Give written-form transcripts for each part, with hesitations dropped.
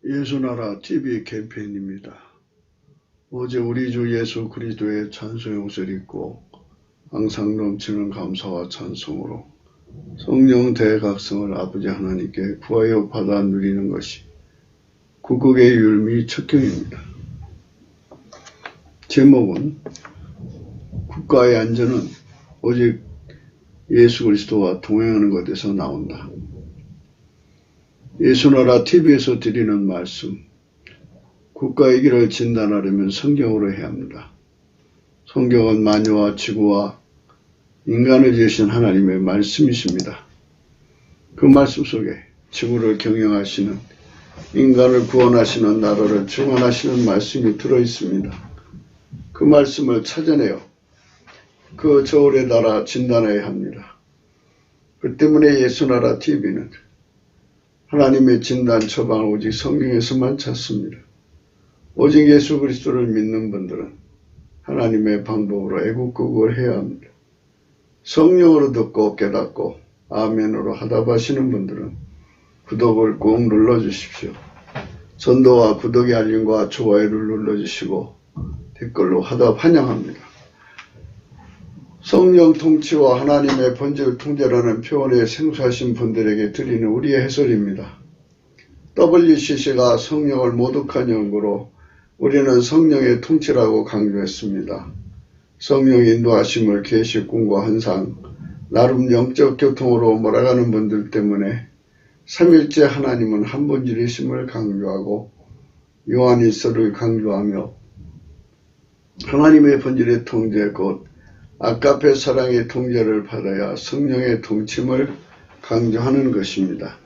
예수나라 TV 캠페인입니다. 어제 우리 주 예수 그리스도의 찬송의 옷을 입고 항상 넘치는 감사와 찬송으로 성령 대각성을 아버지 하나님께 구하여 받아 누리는 것이 국극의 율미 첫 경입니다. 제목은 국가의 안전은 오직 예수 그리스도와 동행하는 것에서 나온다. 예수나라 TV에서 드리는 말씀, 국가의 길을 진단하려면 성경으로 해야 합니다. 성경은 만유와 지구와 인간을 지으신 하나님의 말씀이십니다. 그 말씀 속에 지구를 경영하시는, 인간을 구원하시는, 나라를 증언하시는 말씀이 들어있습니다. 그 말씀을 찾아내어 그 저울에 달아 진단해야 합니다. 그 때문에 예수나라 TV는 하나님의 진단 처방을 오직 성경에서만 찾습니다. 오직 예수 그리스도를 믿는 분들은 하나님의 방법으로 애국국을 해야 합니다. 성령으로 듣고 깨닫고 아멘으로 하답하시는 분들은 구독을 꼭 눌러주십시오. 전도와 구독의 알림과 좋아요를 눌러주시고 댓글로 하답 환영합니다. 성령 통치와 하나님의 번제를 통제라는 표현에 생소하신 분들에게 드리는 우리의 해설입니다. WCC가 성령을 모독한 연구로 우리는 성령의 통치라고 강조했습니다. 성령 인도하심을 계시, 꿈과 환상, 나름 영적 교통으로 몰아가는 분들 때문에 삼일째 하나님은 한 분이심을 강조하고 요한일서를 강조하며 하나님의 본질의 통제 곧 아가페 사랑의 통제를 받아야 성령의 통침을 강조하는 것입니다.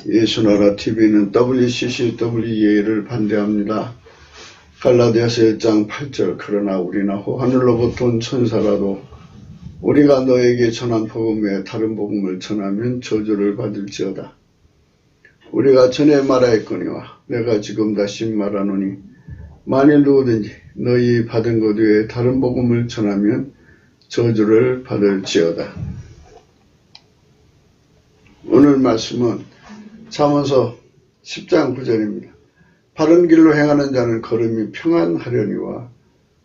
예수나라 TV는 WCCWEA를 반대합니다. 갈라디아서 1장 8절 그러나 우리나 하늘로부터 온 천사라도 우리가 너에게 전한 복음 외에 다른 복음을 전하면 저주를 받을지어다. 우리가 전에 말하였거니와 내가 지금 다시 말하노니 만일 누구든지 너희 받은 것 외에 다른 복음을 전하면 저주를 받을지어다. 오늘 말씀은 잠언서 10장 9절입니다. 바른 길로 행하는 자는 걸음이 평안하려니와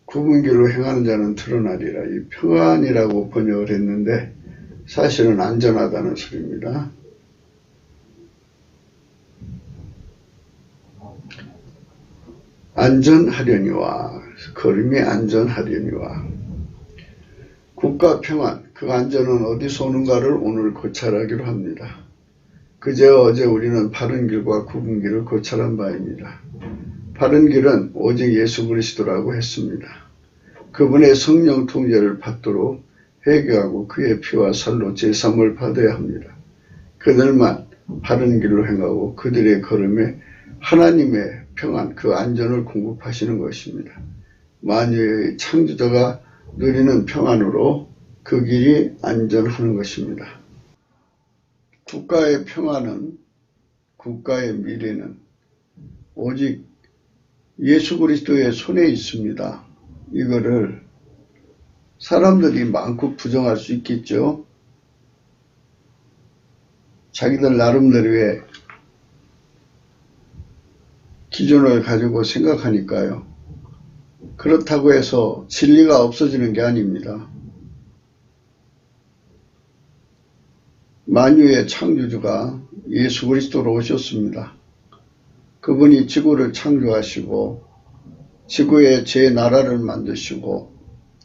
굽은 길로 행하는 자는 드러나리라. 이 평안이라고 번역을 했는데 사실은 안전하다는 소리입니다. 안전하려니와 걸음이 안전하려니와 국가 평안, 그 안전은 어디서 오는가를 오늘 고찰하기로 합니다. 그저 어제 우리는 바른 길과 굽은 길을 고찰한 바입니다. 바른 길은 오직 예수 그리스도라고 했습니다. 그분의 성령 통제를 받도록 회개하고 그의 피와 살로 제삼을 받아야 합니다. 그들만 바른 길로 행하고 그들의 걸음에 하나님의 평안, 그 안전을 공급하시는 것입니다. 만유의 창조자가 누리는 평안으로 그 길이 안전하는 것입니다. 국가의 평안은, 국가의 미래는 오직 예수 그리스도의 손에 있습니다. 이거를 사람들이 많고 부정할 수 있겠죠. 자기들 나름대로의 기준을 가지고 생각하니까요. 그렇다고 해서 진리가 없어지는 게 아닙니다. 만유의 창조주가 예수 그리스도로 오셨습니다. 그분이 지구를 창조하시고 지구에 제 나라를 만드시고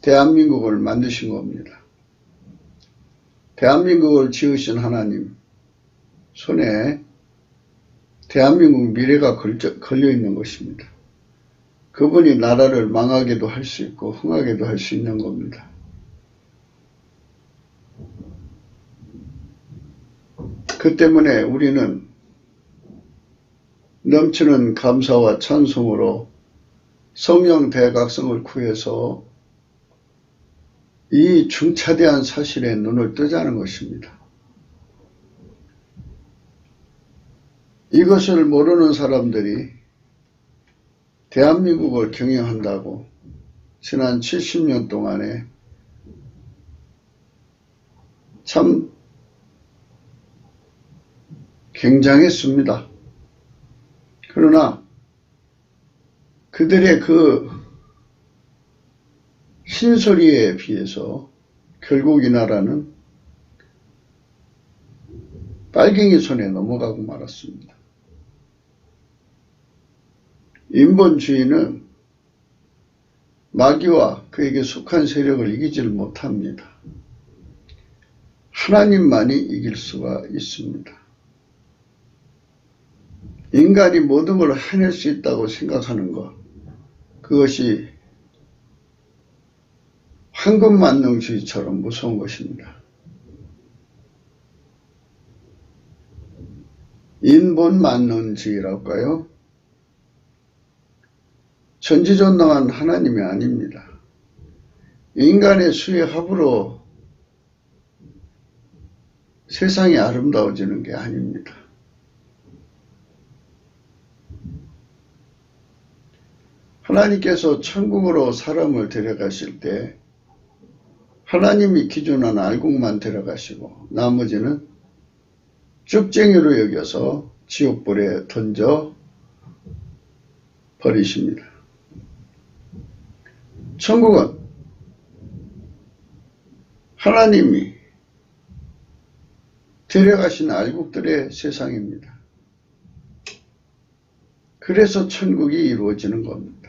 대한민국을 만드신 겁니다. 대한민국을 지으신 하나님 손에 대한민국 미래가 걸려 있는 것입니다. 그분이 나라를 망하게도 할 수 있고 흥하게도 할 수 있는 겁니다. 그 때문에 우리는 넘치는 감사와 찬송으로 성령 대각성을 구해서 이 중차대한 사실에 눈을 뜨자는 것입니다. 이것을 모르는 사람들이 대한민국을 경영한다고 지난 70년 동안에 참 굉장했습니다. 그러나 그들의 그 흰소리에 비해서 결국 이 나라는 빨갱이 손에 넘어가고 말았습니다. 인본주의는 마귀와 그에게 속한 세력을 이기질 못합니다. 하나님만이 이길 수가 있습니다. 인간이 모든 걸 해낼 수 있다고 생각하는 것, 그것이 황금만능주의처럼 무서운 것입니다. 인본만능주의라고 할까요? 전지전능한 하나님이 아닙니다. 인간의 수의 합으로 세상이 아름다워지는 게 아닙니다. 하나님께서 천국으로 사람을 데려가실 때 하나님이 기준한 알곡만 데려가시고 나머지는 쭉쟁이로 여겨서 지옥불에 던져 버리십니다. 천국은 하나님이 데려가신 알곡들의 세상입니다. 그래서 천국이 이루어지는 겁니다.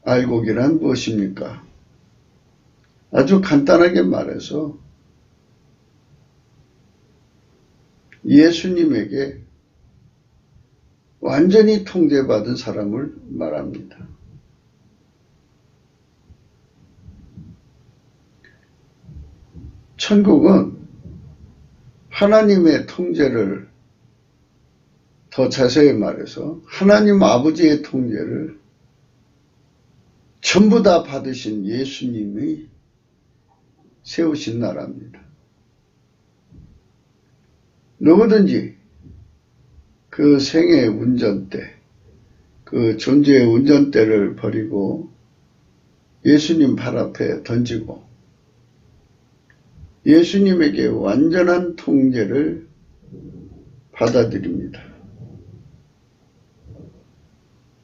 알곡이란 무엇입니까? 아주 간단하게 말해서 예수님에게 완전히 통제받은 사람을 말합니다. 천국은 하나님의 통제를, 더 자세히 말해서 하나님 아버지의 통제를 전부 다 받으신 예수님이 세우신 나라입니다. 누구든지 그 생의 운전대, 그 존재의 운전대를 버리고 예수님 발 앞에 던지고 예수님에게 완전한 통제를 받아들입니다.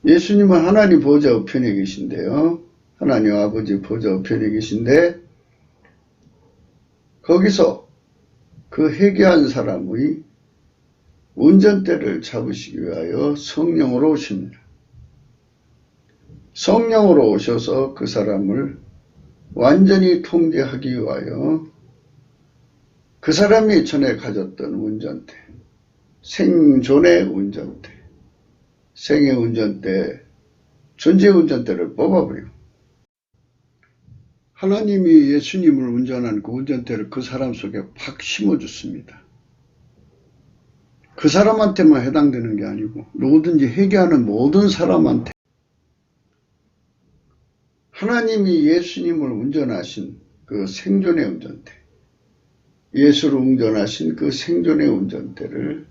예수님은 하나님 보좌 우편에 계신데요. 하나님 아버지 보좌 우편에 계신데 거기서 그 회개한 사람의 운전대를 잡으시기 위하여 성령으로 오십니다. 성령으로 오셔서 그 사람을 완전히 통제하기 위하여 그 사람이 전에 가졌던 운전대, 생존의 운전대, 생의 운전대, 존재의 운전대를 뽑아버리고 하나님이 예수님을 운전한 그 운전대를 그 사람 속에 팍 심어줬습니다. 그 사람한테만 해당되는 게 아니고 누구든지 회개하는 모든 사람한테 하나님이 예수님을 운전하신 그 생존의 운전대, 예수를 운전하신 그 생존의 운전대를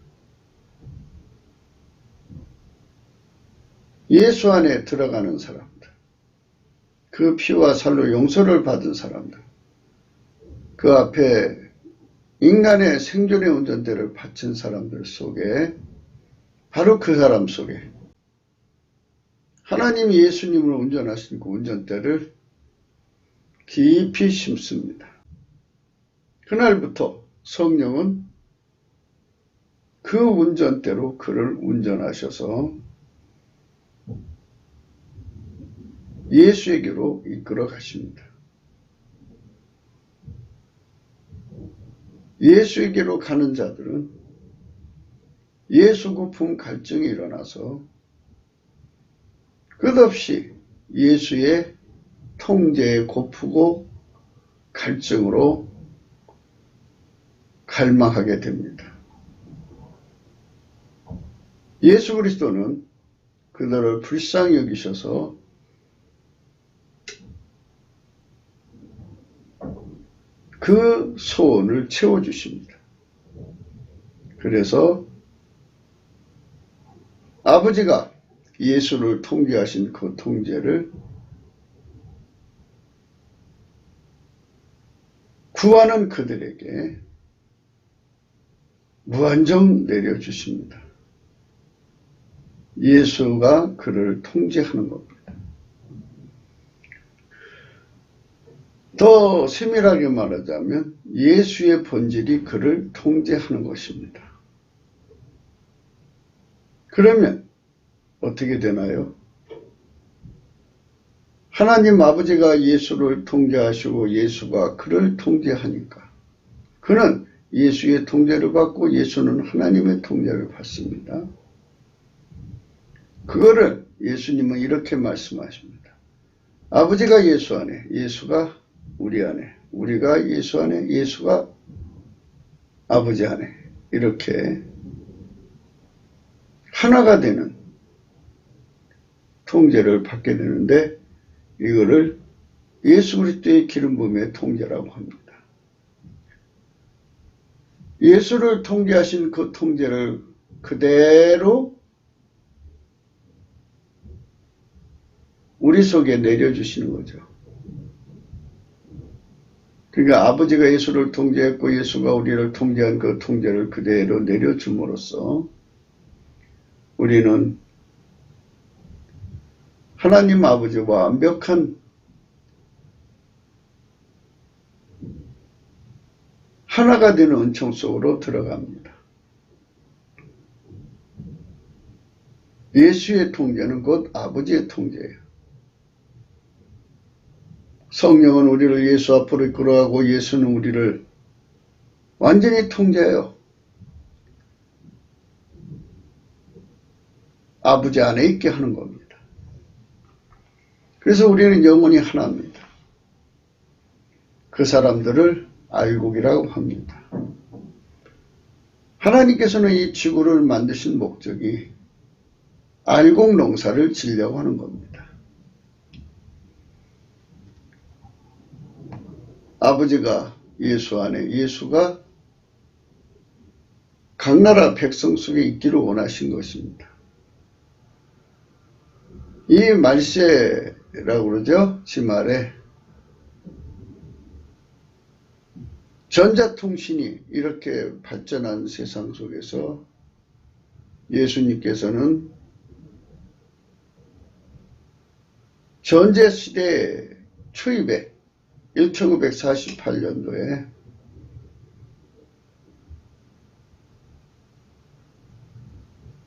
예수 안에 들어가는 사람들, 그 피와 살로 용서를 받은 사람들, 그 앞에 인간의 생존의 운전대를 바친 사람들 속에 바로 그 사람 속에 하나님이 예수님을 운전하신 그 운전대를 깊이 심습니다. 그날부터 성령은 그 운전대로 그를 운전하셔서 예수에게로 이끌어 가십니다. 예수에게로 가는 자들은 예수 구품 갈증이 일어나서 끝없이 예수의 통제에 고프고 갈증으로 갈망하게 됩니다. 예수 그리스도는 그들을 불쌍히 여기셔서 그 소원을 채워주십니다. 그래서 아버지가 예수를 통제하신 그 통제를 구하는 그들에게 무한정 내려주십니다. 예수가 그를 통제하는 겁니다. 더 세밀하게 말하자면 예수의 본질이 그를 통제하는 것입니다. 그러면 어떻게 되나요? 하나님 아버지가 예수를 통제하시고 예수가 그를 통제하니까 그는 예수의 통제를 받고 예수는 하나님의 통제를 받습니다. 그거를 예수님은 이렇게 말씀하십니다. 아버지가 예수 안에, 예수가 우리 안에, 우리가 예수 안에, 예수가 아버지 안에 이렇게 하나가 되는 통제를 받게 되는데 이거를 예수 그리스도의 기름 부음의 통제라고 합니다. 예수를 통제하신 그 통제를 그대로 우리 속에 내려주시는 거죠. 그러니까 아버지가 예수를 통제했고 예수가 우리를 통제한 그 통제를 그대로 내려줌으로써 우리는 하나님 아버지와 완벽한 하나가 되는 은총 속으로 들어갑니다. 예수의 통제는 곧 아버지의 통제예요. 성령은 우리를 예수 앞으로 이끌어가고 예수는 우리를 완전히 통제해요. 아버지 안에 있게 하는 겁니다. 그래서 우리는 영혼이 하나입니다. 그 사람들을 알곡이라고 합니다. 하나님께서는 이 지구를 만드신 목적이 알곡 농사를 지으려고 하는 겁니다. 아버지가 예수 안에, 예수가 각 나라 백성 속에 있기를 원하신 것입니다. 이 말세라고 그러죠. 지 말에 전자통신이 이렇게 발전한 세상 속에서 예수님께서는 전제시대 초입에 1948년도에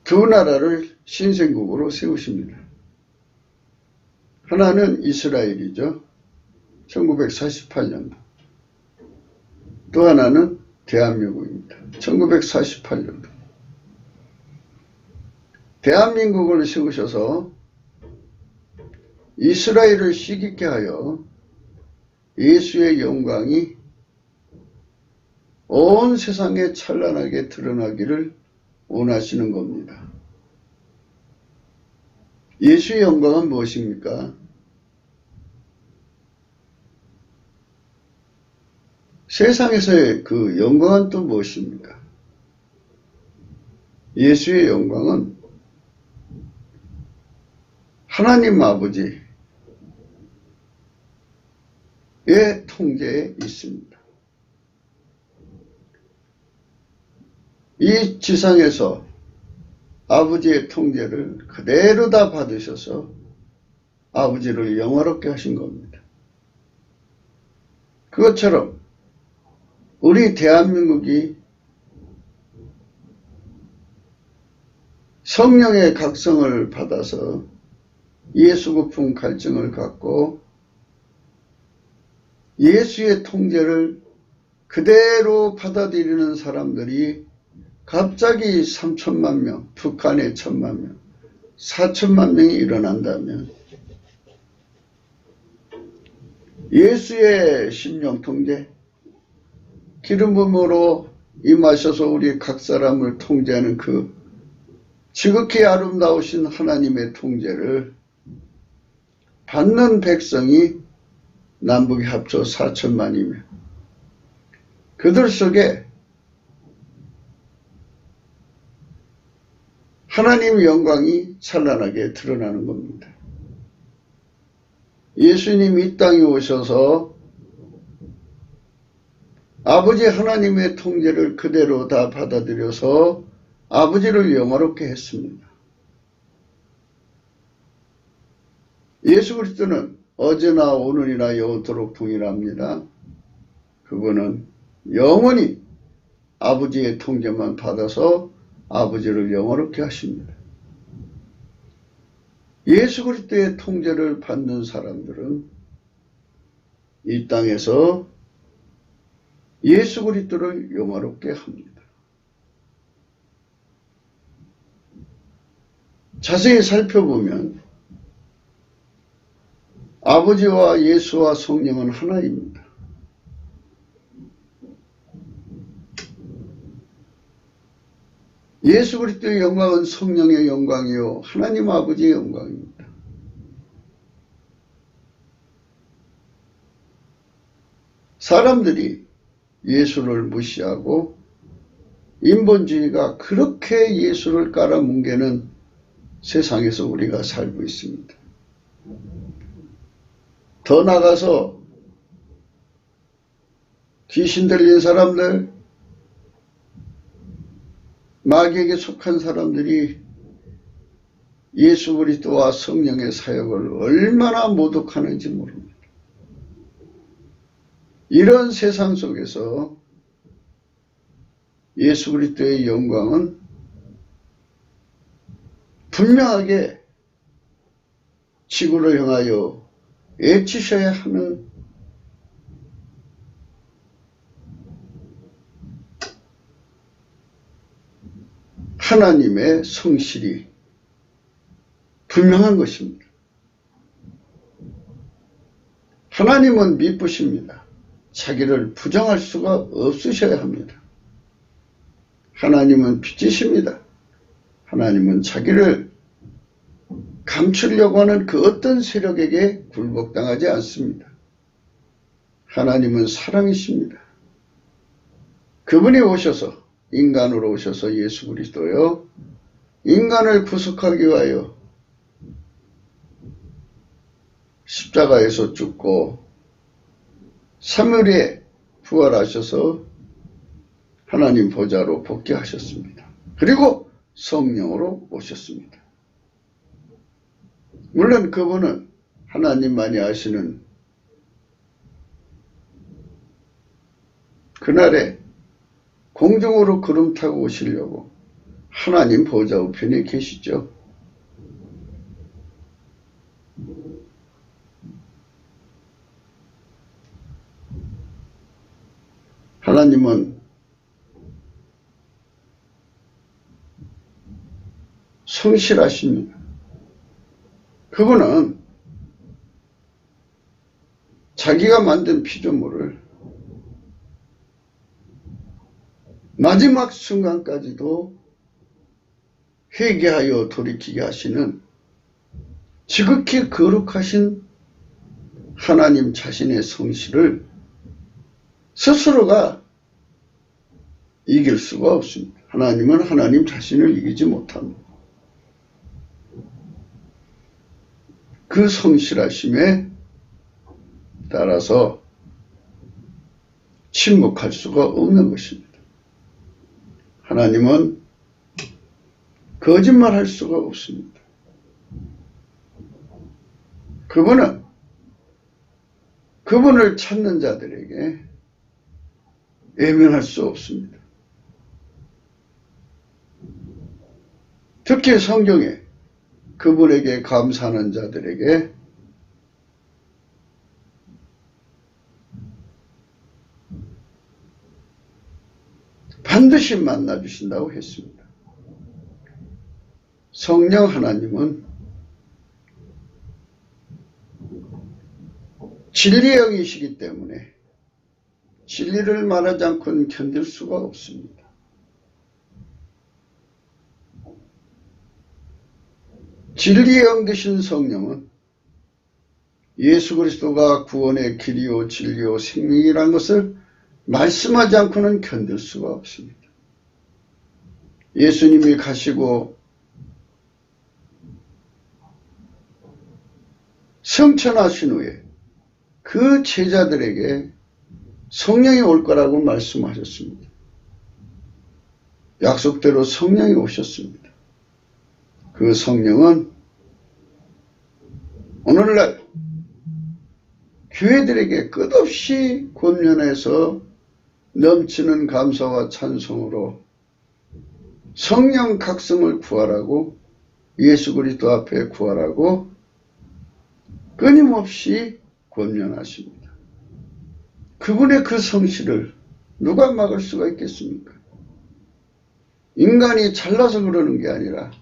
두 나라를 신생국으로 세우십니다. 하나는 이스라엘이죠. 1948년도. 또 하나는 대한민국입니다. 1948년도. 대한민국을 세우셔서 이스라엘을 시기케 하여 예수의 영광이 온 세상에 찬란하게 드러나기를 원하시는 겁니다. 예수의 영광은 무엇입니까? 세상에서의 그 영광은 또 무엇입니까? 예수의 영광은 하나님 아버지의 통제에 있습니다. 이 지상에서 아버지의 통제를 그대로 다 받으셔서 아버지를 영화롭게 하신 겁니다. 그것처럼 우리 대한민국이 성령의 각성을 받아서 예수 고품 갈증을 갖고 예수의 통제를 그대로 받아들이는 사람들이 갑자기 3천만 명, 북한에 1천만 명, 4천만 명이 일어난다면 예수의 심령 통제, 기름 부음으로 임하셔서 우리 각 사람을 통제하는 그 지극히 아름다우신 하나님의 통제를 받는 백성이 남북이 합쳐 4천만이며 그들 속에 하나님의 영광이 찬란하게 드러나는 겁니다. 예수님이 이 땅에 오셔서 아버지 하나님의 통제를 그대로 다 받아들여서 아버지를 영화롭게 했습니다. 예수 그리스도는 어제나 오늘이나 영원토록 동일합니다. 그분은 영원히 아버지의 통제만 받아서 아버지를 영원롭게 하십니다. 예수 그리스도의 통제를 받는 사람들은 이 땅에서 예수 그리스도를 영화롭게 합니다. 자세히 살펴보면 아버지와 예수와 성령은 하나입니다. 예수 그리스도의 영광은 성령의 영광이요 하나님 아버지의 영광입니다. 사람들이 예수를 무시하고 인본주의가 그렇게 예수를 깔아뭉개는 세상에서 우리가 살고 있습니다. 더 나가서 귀신 들린 사람들, 마귀에게 속한 사람들이 예수 그리스도와 성령의 사역을 얼마나 모독하는지 모릅니다. 이런 세상 속에서 예수 그리스도의 영광은 분명하게 지구를 향하여 외치셔야 하는 하나님의 성실이 분명한 것입니다. 하나님은 미쁘십니다. 자기를 부정할 수가 없으셔야 합니다. 하나님은 빛이십니다. 하나님은 자기를 감추려고 하는 그 어떤 세력에게 굴복당하지 않습니다. 하나님은 사랑이십니다. 그분이 오셔서 인간으로 오셔서 예수 그리스도요 인간을 구속하기 위하여 십자가에서 죽고 3일에 부활하셔서 하나님 보좌로 복귀하셨습니다. 그리고 성령으로 오셨습니다. 물론 그분은 하나님만이 아시는 그날에 공중으로 구름 타고 오시려고 하나님 보좌 우편에 계시죠. 하나님은 성실하십니다. 그분은 자기가 만든 피조물을 마지막 순간까지도 회개하여 돌이키게 하시는 지극히 거룩하신 하나님 자신의 성실을 스스로가 이길 수가 없습니다. 하나님은 하나님 자신을 이기지 못합니다. 그 성실하심에 따라서 침묵할 수가 없는 것입니다. 하나님은 거짓말할 수가 없습니다. 그분을 찾는 자들에게 외면할 수 없습니다. 특히 성경에 그분에게 감사하는 자들에게 반드시 만나주신다고 했습니다. 성령 하나님은 진리의 영이시기 때문에 진리를 말하지 않고는 견딜 수가 없습니다. 진리의 영 되신 성령은 예수 그리스도가 구원의 길이요 진리요 생명이라는 것을 말씀하지 않고는 견딜 수가 없습니다. 예수님이 가시고 성천하신 후에 그 제자들에게 성령이 올 거라고 말씀하셨습니다. 약속대로 성령이 오셨습니다. 그 성령은 오늘날 교회들에게 끝없이 권면해서 넘치는 감사와 찬송으로 성령 각성을 구하라고, 예수 그리스도 앞에 구하라고 끊임없이 권면하십니다. 그분의 그 성실을 누가 막을 수가 있겠습니까? 인간이 잘나서 그러는 게 아니라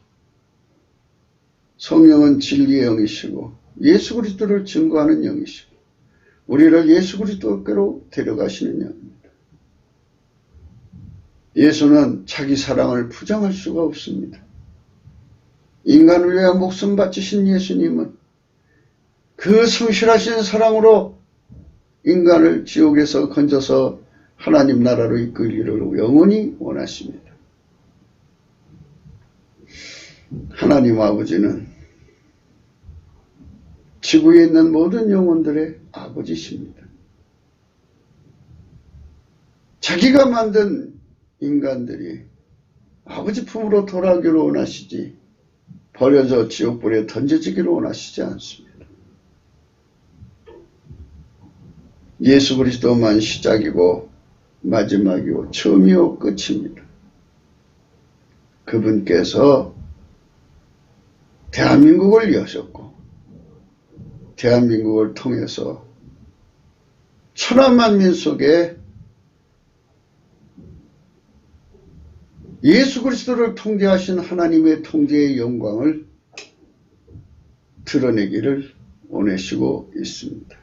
성령은 진리의 영이시고 예수 그리스도를 증거하는 영이시고 우리를 예수 그리스도께로 데려가시는 영입니다. 예수는 자기 사랑을 부정할 수가 없습니다. 인간을 위해 목숨 바치신 예수님은 그 성실하신 사랑으로 인간을 지옥에서 건져서 하나님 나라로 이끌기를 영원히 원하십니다. 하나님 아버지는 지구에 있는 모든 영혼들의 아버지십니다. 자기가 만든 인간들이 아버지 품으로 돌아오기를 원하시지 버려져 지옥불에 던져지기를 원하시지 않습니다. 예수 그리스도만 시작이고 마지막이고 처음이요 끝입니다. 그분께서 대한민국을 여셨고 대한민국을 통해서 천하만민 속에 예수 그리스도를 통제하신 하나님의 통제의 영광을 드러내기를 원하시고 있습니다.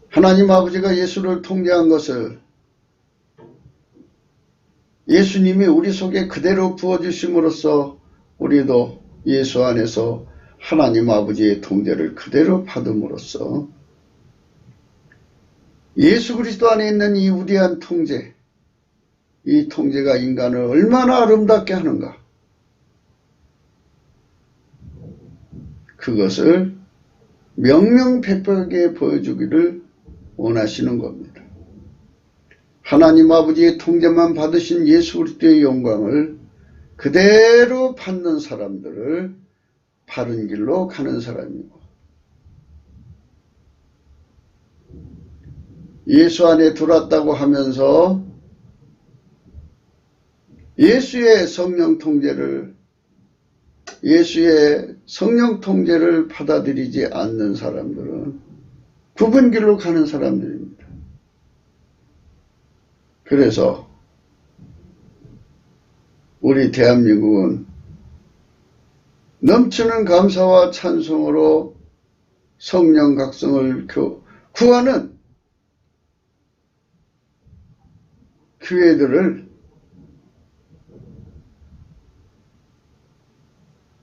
하나님 아버지가 예수를 통제한 것을 예수님이 우리 속에 그대로 부어주심으로써 우리도 예수 안에서 하나님 아버지의 통제를 그대로 받음으로써 예수 그리스도 안에 있는 이 위대한 통제, 이 통제가 인간을 얼마나 아름답게 하는가, 그것을 명명백백하게 보여주기를 원하시는 겁니다. 하나님 아버지의 통제만 받으신 예수 그리스도의 영광을 그대로 받는 사람들을 바른 길로 가는 사람이고, 예수 안에 들어왔다고 하면서 예수의 성령 통제를 받아들이지 않는 사람들은 굽은 길로 가는 사람들입니다. 그래서 우리 대한민국은 넘치는 감사와 찬송으로 성령 각성을 구하는 교회들을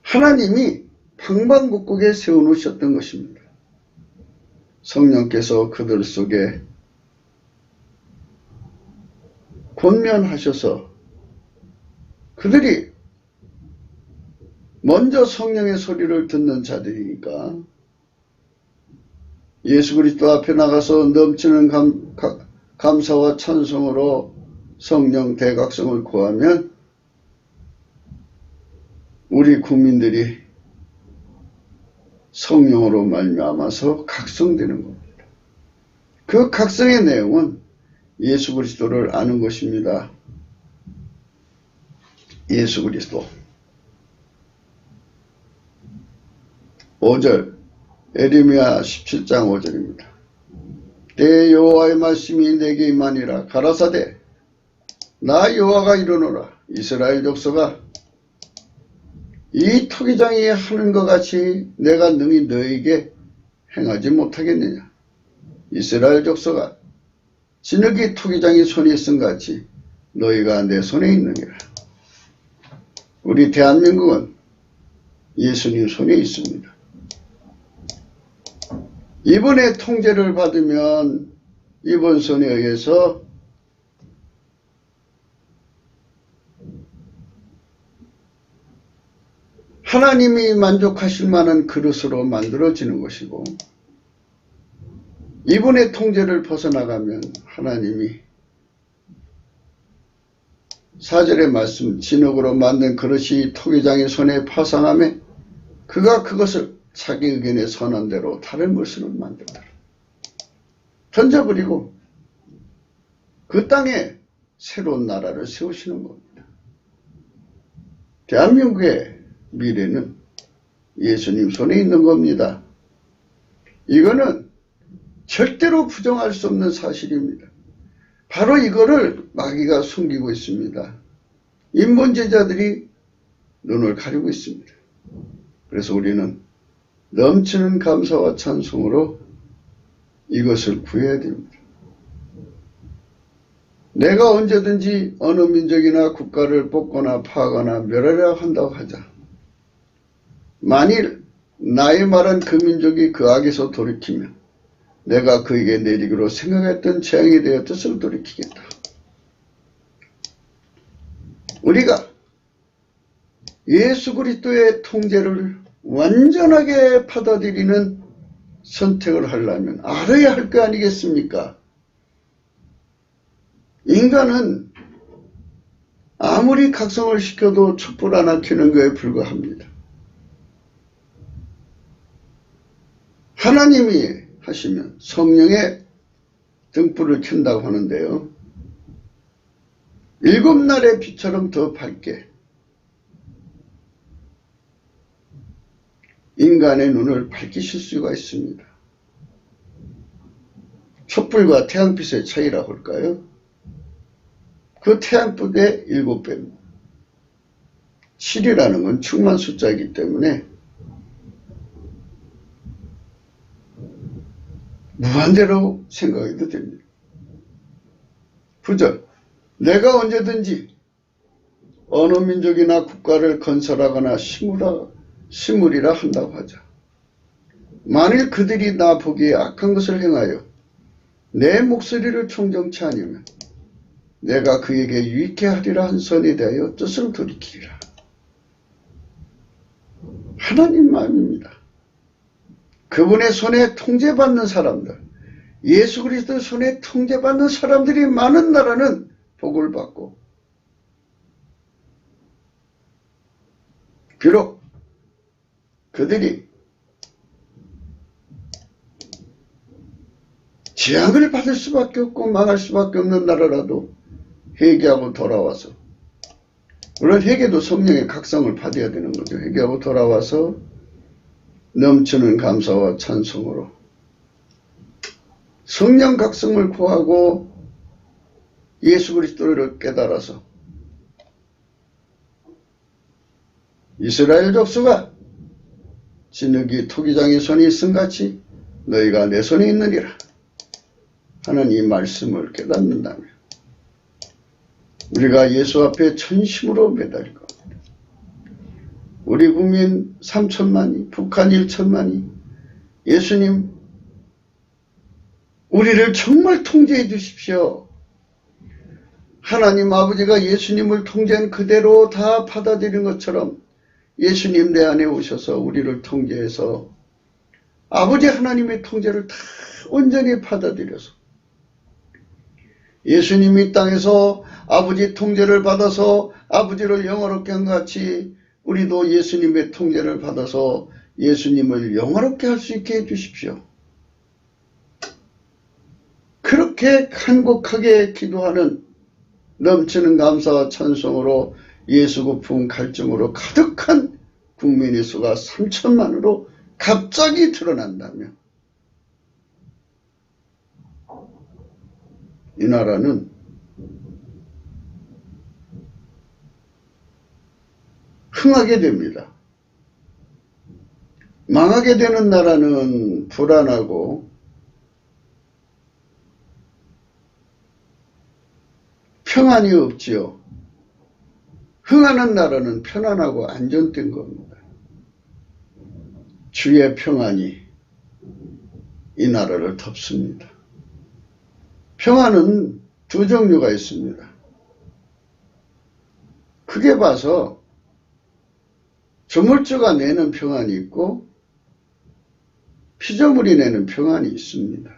하나님이 방방곡곡에 세워놓으셨던 것입니다. 성령께서 그들 속에 권면하셔서 그들이 먼저 성령의 소리를 듣는 자들이니까 예수 그리스도 앞에 나가서 넘치는 감사와 찬송으로 성령 대각성을 구하면 우리 국민들이 성령으로 말미암아서 각성되는 겁니다. 그 각성의 내용은 예수 그리스도를 아는 것입니다. 예수 그리스도 5절 에레미야 17장 5절입니다. 내 여호와의 말씀이 내게 임하니라. 가라사대 나 여호와가 이르노라. 이스라엘 족속아 이 토기장이 하는 것 같이 내가 능히 너에게 행하지 못하겠느냐. 이스라엘 족속아 진흙이 토기장이 손에 있은 같이 너희가 내 손에 있느니라. 우리 대한민국은 예수님 손에 있습니다. 이번에 통제를 받으면 이번 손에 의해서 하나님이 만족하실 만한 그릇으로 만들어지는 것이고, 이번에 통제를 벗어나가면 하나님이 4절의 말씀 진흙으로 만든 그릇이 토기장의 손에 파상하며 그가 그것을 자기 의견에 선한 대로 다른 것으로 만들더라. 던져버리고 그 땅에 새로운 나라를 세우시는 겁니다. 대한민국의 미래는 예수님 손에 있는 겁니다. 이거는 절대로 부정할 수 없는 사실입니다. 바로 이거를 마귀가 숨기고 있습니다. 인본주의자들이 눈을 가리고 있습니다. 그래서 우리는 넘치는 감사와 찬송으로 이것을 구해야 됩니다. 내가 언제든지 어느 민족이나 국가를 뽑거나 파거나 멸하려 한다고 하자. 만일 나의 말한 그 민족이 그 악에서 돌이키면 내가 그에게 내리기로 생각했던 재앙에 대해 뜻을 돌이키겠다. 우리가 예수 그리스도의 통제를 완전하게 받아들이는 선택을 하려면 알아야 할 거 아니겠습니까? 인간은 아무리 각성을 시켜도 촛불 하나 켜는 거에 불과합니다. 하나님이 하시면 성령의 등불을 켠다고 하는데요. 7날의 빛처럼 더 밝게 인간의 눈을 밝히실 수가 있습니다. 촛불과 태양빛의 차이라고 할까요? 그 태양빛의 7배입니다. 7이라는 건 충만 숫자이기 때문에 무한대로 생각해도 됩니다. 9절 내가 언제든지 어느 민족이나 국가를 건설하거나 심으리라 한다고 하자. 만일 그들이 나 보기에 악한 것을 행하여 내 목소리를 청정치 않으면 내가 그에게 유익해 하리라 한 선에 대하여 뜻을 돌이키리라. 하나님 마음입니다. 그분의 손에 통제받는 사람들, 예수 그리스도의 손에 통제받는 사람들이 많은 나라는 복을 받고 비록 그들이 재앙을 받을 수밖에 없고 망할 수밖에 없는 나라라도 회개하고 돌아와서, 물론 회개도 성령의 각성을 받아야 되는 거죠. 회개하고 돌아와서 넘치는 감사와 찬송으로 성령 각성을 구하고 예수 그리스도를 깨달아서 이스라엘 족속아 진흙이 토기장의 손에 있음같이 너희가 내 손에 있느니라 하는 이 말씀을 깨닫는다면 우리가 예수 앞에 전심으로 매달릴 겁니다. 우리 국민 3천만이, 북한 1천만이 예수님 우리를 정말 통제해 주십시오. 하나님 아버지가 예수님을 통제한 그대로 다 받아들인 것처럼 예수님 내 안에 오셔서 우리를 통제해서 아버지 하나님의 통제를 다 온전히 받아들여서 예수님이 땅에서 아버지 통제를 받아서 아버지를 영화롭게 한 같이 우리도 예수님의 통제를 받아서 예수님을 영화롭게 할 수 있게 해주십시오. 그렇게 간곡하게 기도하는 넘치는 감사와 찬송으로 예수 고품 갈증으로 가득한 국민의 수가 3천만으로 갑자기 드러난다면 이 나라는 흥하게 됩니다. 망하게 되는 나라는 불안하고 평안이 없지요. 흥하는 나라는 편안하고 안정된 겁니다. 주의 평안이 이 나라를 덮습니다. 평안은 두 종류가 있습니다. 크게 봐서 조물주가 내는 평안이 있고 피조물이 내는 평안이 있습니다.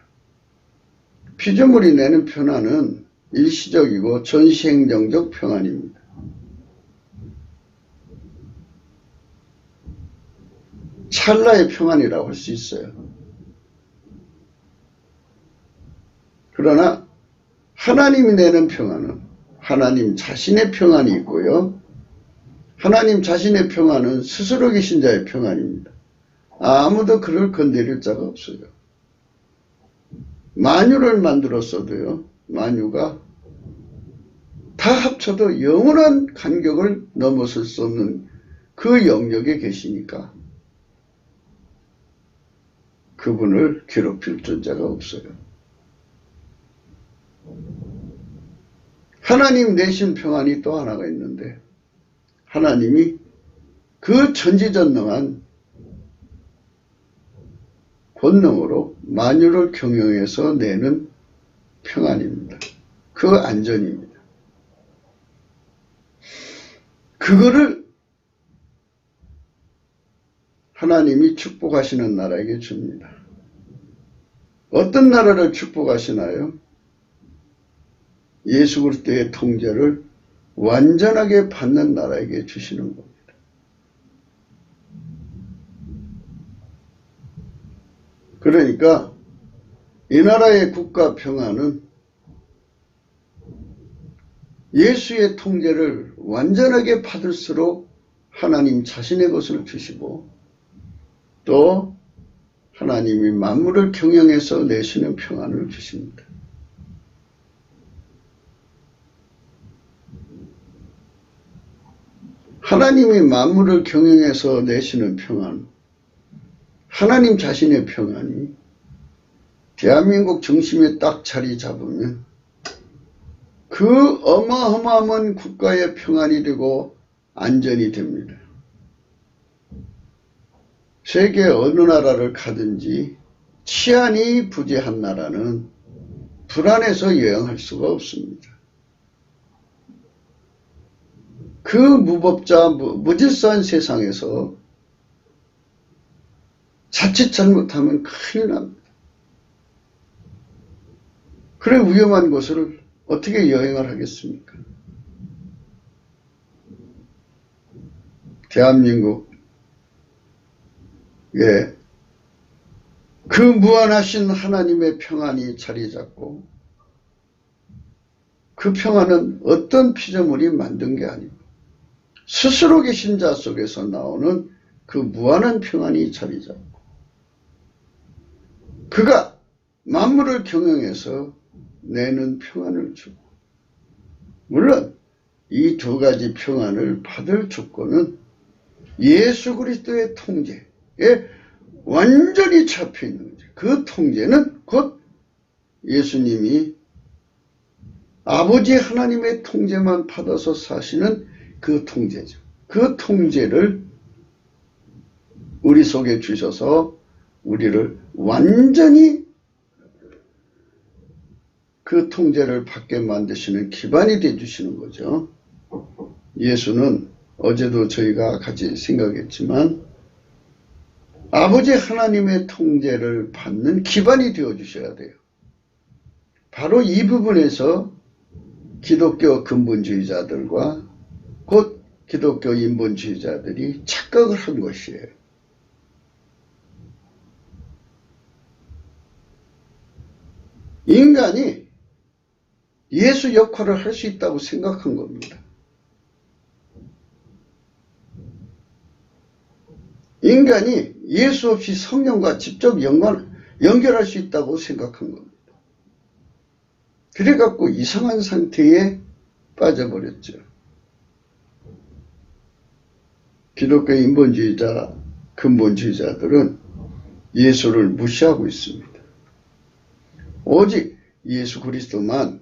피조물이 내는 평안은 일시적이고 전시행정적 평안입니다. 찰나의 평안이라고 할 수 있어요. 그러나 하나님이 내는 평안은 하나님 자신의 평안이 있고요. 하나님 자신의 평안은 스스로 계신 자의 평안입니다. 아무도 그를 건드릴 자가 없어요. 만유를 만들었어도요. 만유가 다 합쳐도 영원한 간격을 넘어설 수 없는 그 영역에 계시니까 그분을 괴롭힐 존재가 없어요. 하나님 내신 평안이 또 하나가 있는데 하나님이 그 전지전능한 본능으로 만유를 경영해서 내는 평안입니다. 그 안전입니다. 그거를 하나님이 축복하시는 나라에게 줍니다. 어떤 나라를 축복하시나요? 예수 그리스도의 통제를 완전하게 받는 나라에게 주시는 겁니다. 그러니까 이 나라의 국가 평안은 예수의 통제를 완전하게 받을수록 하나님 자신의 것을 주시고 또 하나님이 만물을 경영해서 내시는 평안을 주십니다. 하나님이 만물을 경영해서 내시는 평안, 하나님 자신의 평안이 대한민국 중심에 딱 자리 잡으면 그 어마어마한 국가의 평안이 되고 안전이 됩니다. 세계 어느 나라를 가든지 치안이 부재한 나라는 불안해서 여행할 수가 없습니다. 그 무법자, 무질서한 세상에서 자칫 잘못하면 큰일 납니다. 그래 위험한 곳을 어떻게 여행을 하겠습니까? 대한민국 그 무한하신 하나님의 평안이 자리 잡고 그 평안은 어떤 피조물이 만든 게 아니고 스스로 계신 자 속에서 나오는 그 무한한 평안이 자리 잡고 그가 만물을 경영해서 내는 평안을 주고 물론 이 두 가지 평안을 받을 조건은 예수 그리스도의 통제에 완전히 잡혀있는 거죠. 그 통제는 곧 예수님이 아버지 하나님의 통제만 받아서 사시는 그 통제죠. 그 통제를 우리 속에 주셔서 우리를 완전히 그 통제를 받게 만드시는 기반이 되어주시는 거죠. 예수는 어제도 저희가 같이 생각했지만 아버지 하나님의 통제를 받는 기반이 되어주셔야 돼요. 바로 이 부분에서 기독교 근본주의자들과 곧 기독교 인본주의자들이 착각을 한 것이에요. 인간이 예수 역할을 할 수 있다고 생각한 겁니다. 인간이 예수 없이 성령과 직접 연결할 수 있다고 생각한 겁니다. 그래갖고 이상한 상태에 빠져버렸죠. 기독교 인본주의자, 근본주의자들은 예수를 무시하고 있습니다. 오직 예수 그리스도만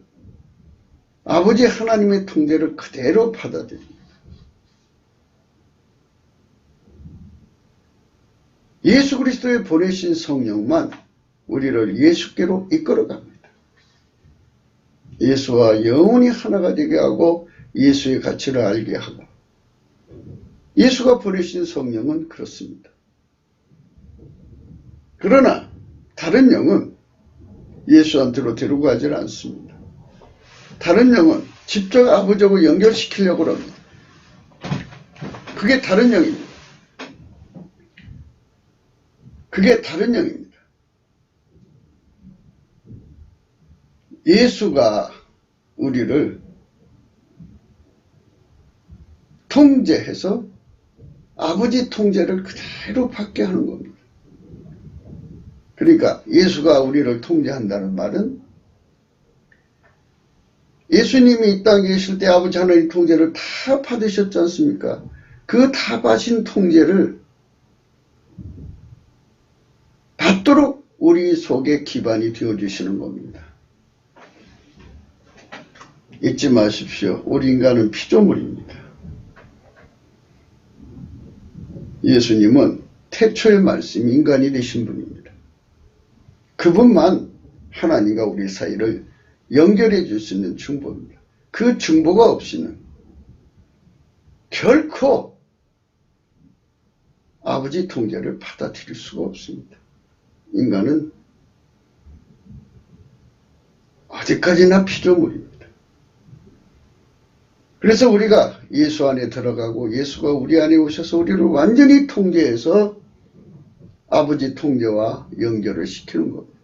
아버지 하나님의 통제를 그대로 받아들입니다. 예수 그리스도의 보내신 성령만 우리를 예수께로 이끌어갑니다. 예수와 영원히 하나가 되게 하고 예수의 가치를 알게 하고 예수가 보내신 성령은 그렇습니다. 그러나 다른 영은 예수한테로 데리고 가지 않습니다. 다른 영은 직접 아버지하고 연결시키려고 합니다. 그게 다른 영입니다. 그게 다른 영입니다. 예수가 우리를 통제해서 아버지 통제를 그대로 받게 하는 겁니다. 그러니까 예수가 우리를 통제한다는 말은 예수님이 이 땅에 계실 때 아버지 하나님 통제를 다 받으셨지 않습니까? 그 다 받으신 통제를 받도록 우리 속에 기반이 되어주시는 겁니다. 잊지 마십시오. 우리 인간은 피조물입니다. 예수님은 태초의 말씀 인간이 되신 분입니다. 그분만 하나님과 우리 사이를 연결해 줄 수 있는 중보입니다. 그 중보가 없이는 결코 아버지 통제를 받아들일 수가 없습니다. 인간은 어디까지나 피조물입니다. 그래서 우리가 예수 안에 들어가고 예수가 우리 안에 오셔서 우리를 완전히 통제해서 아버지 통제와 연결을 시키는 겁니다.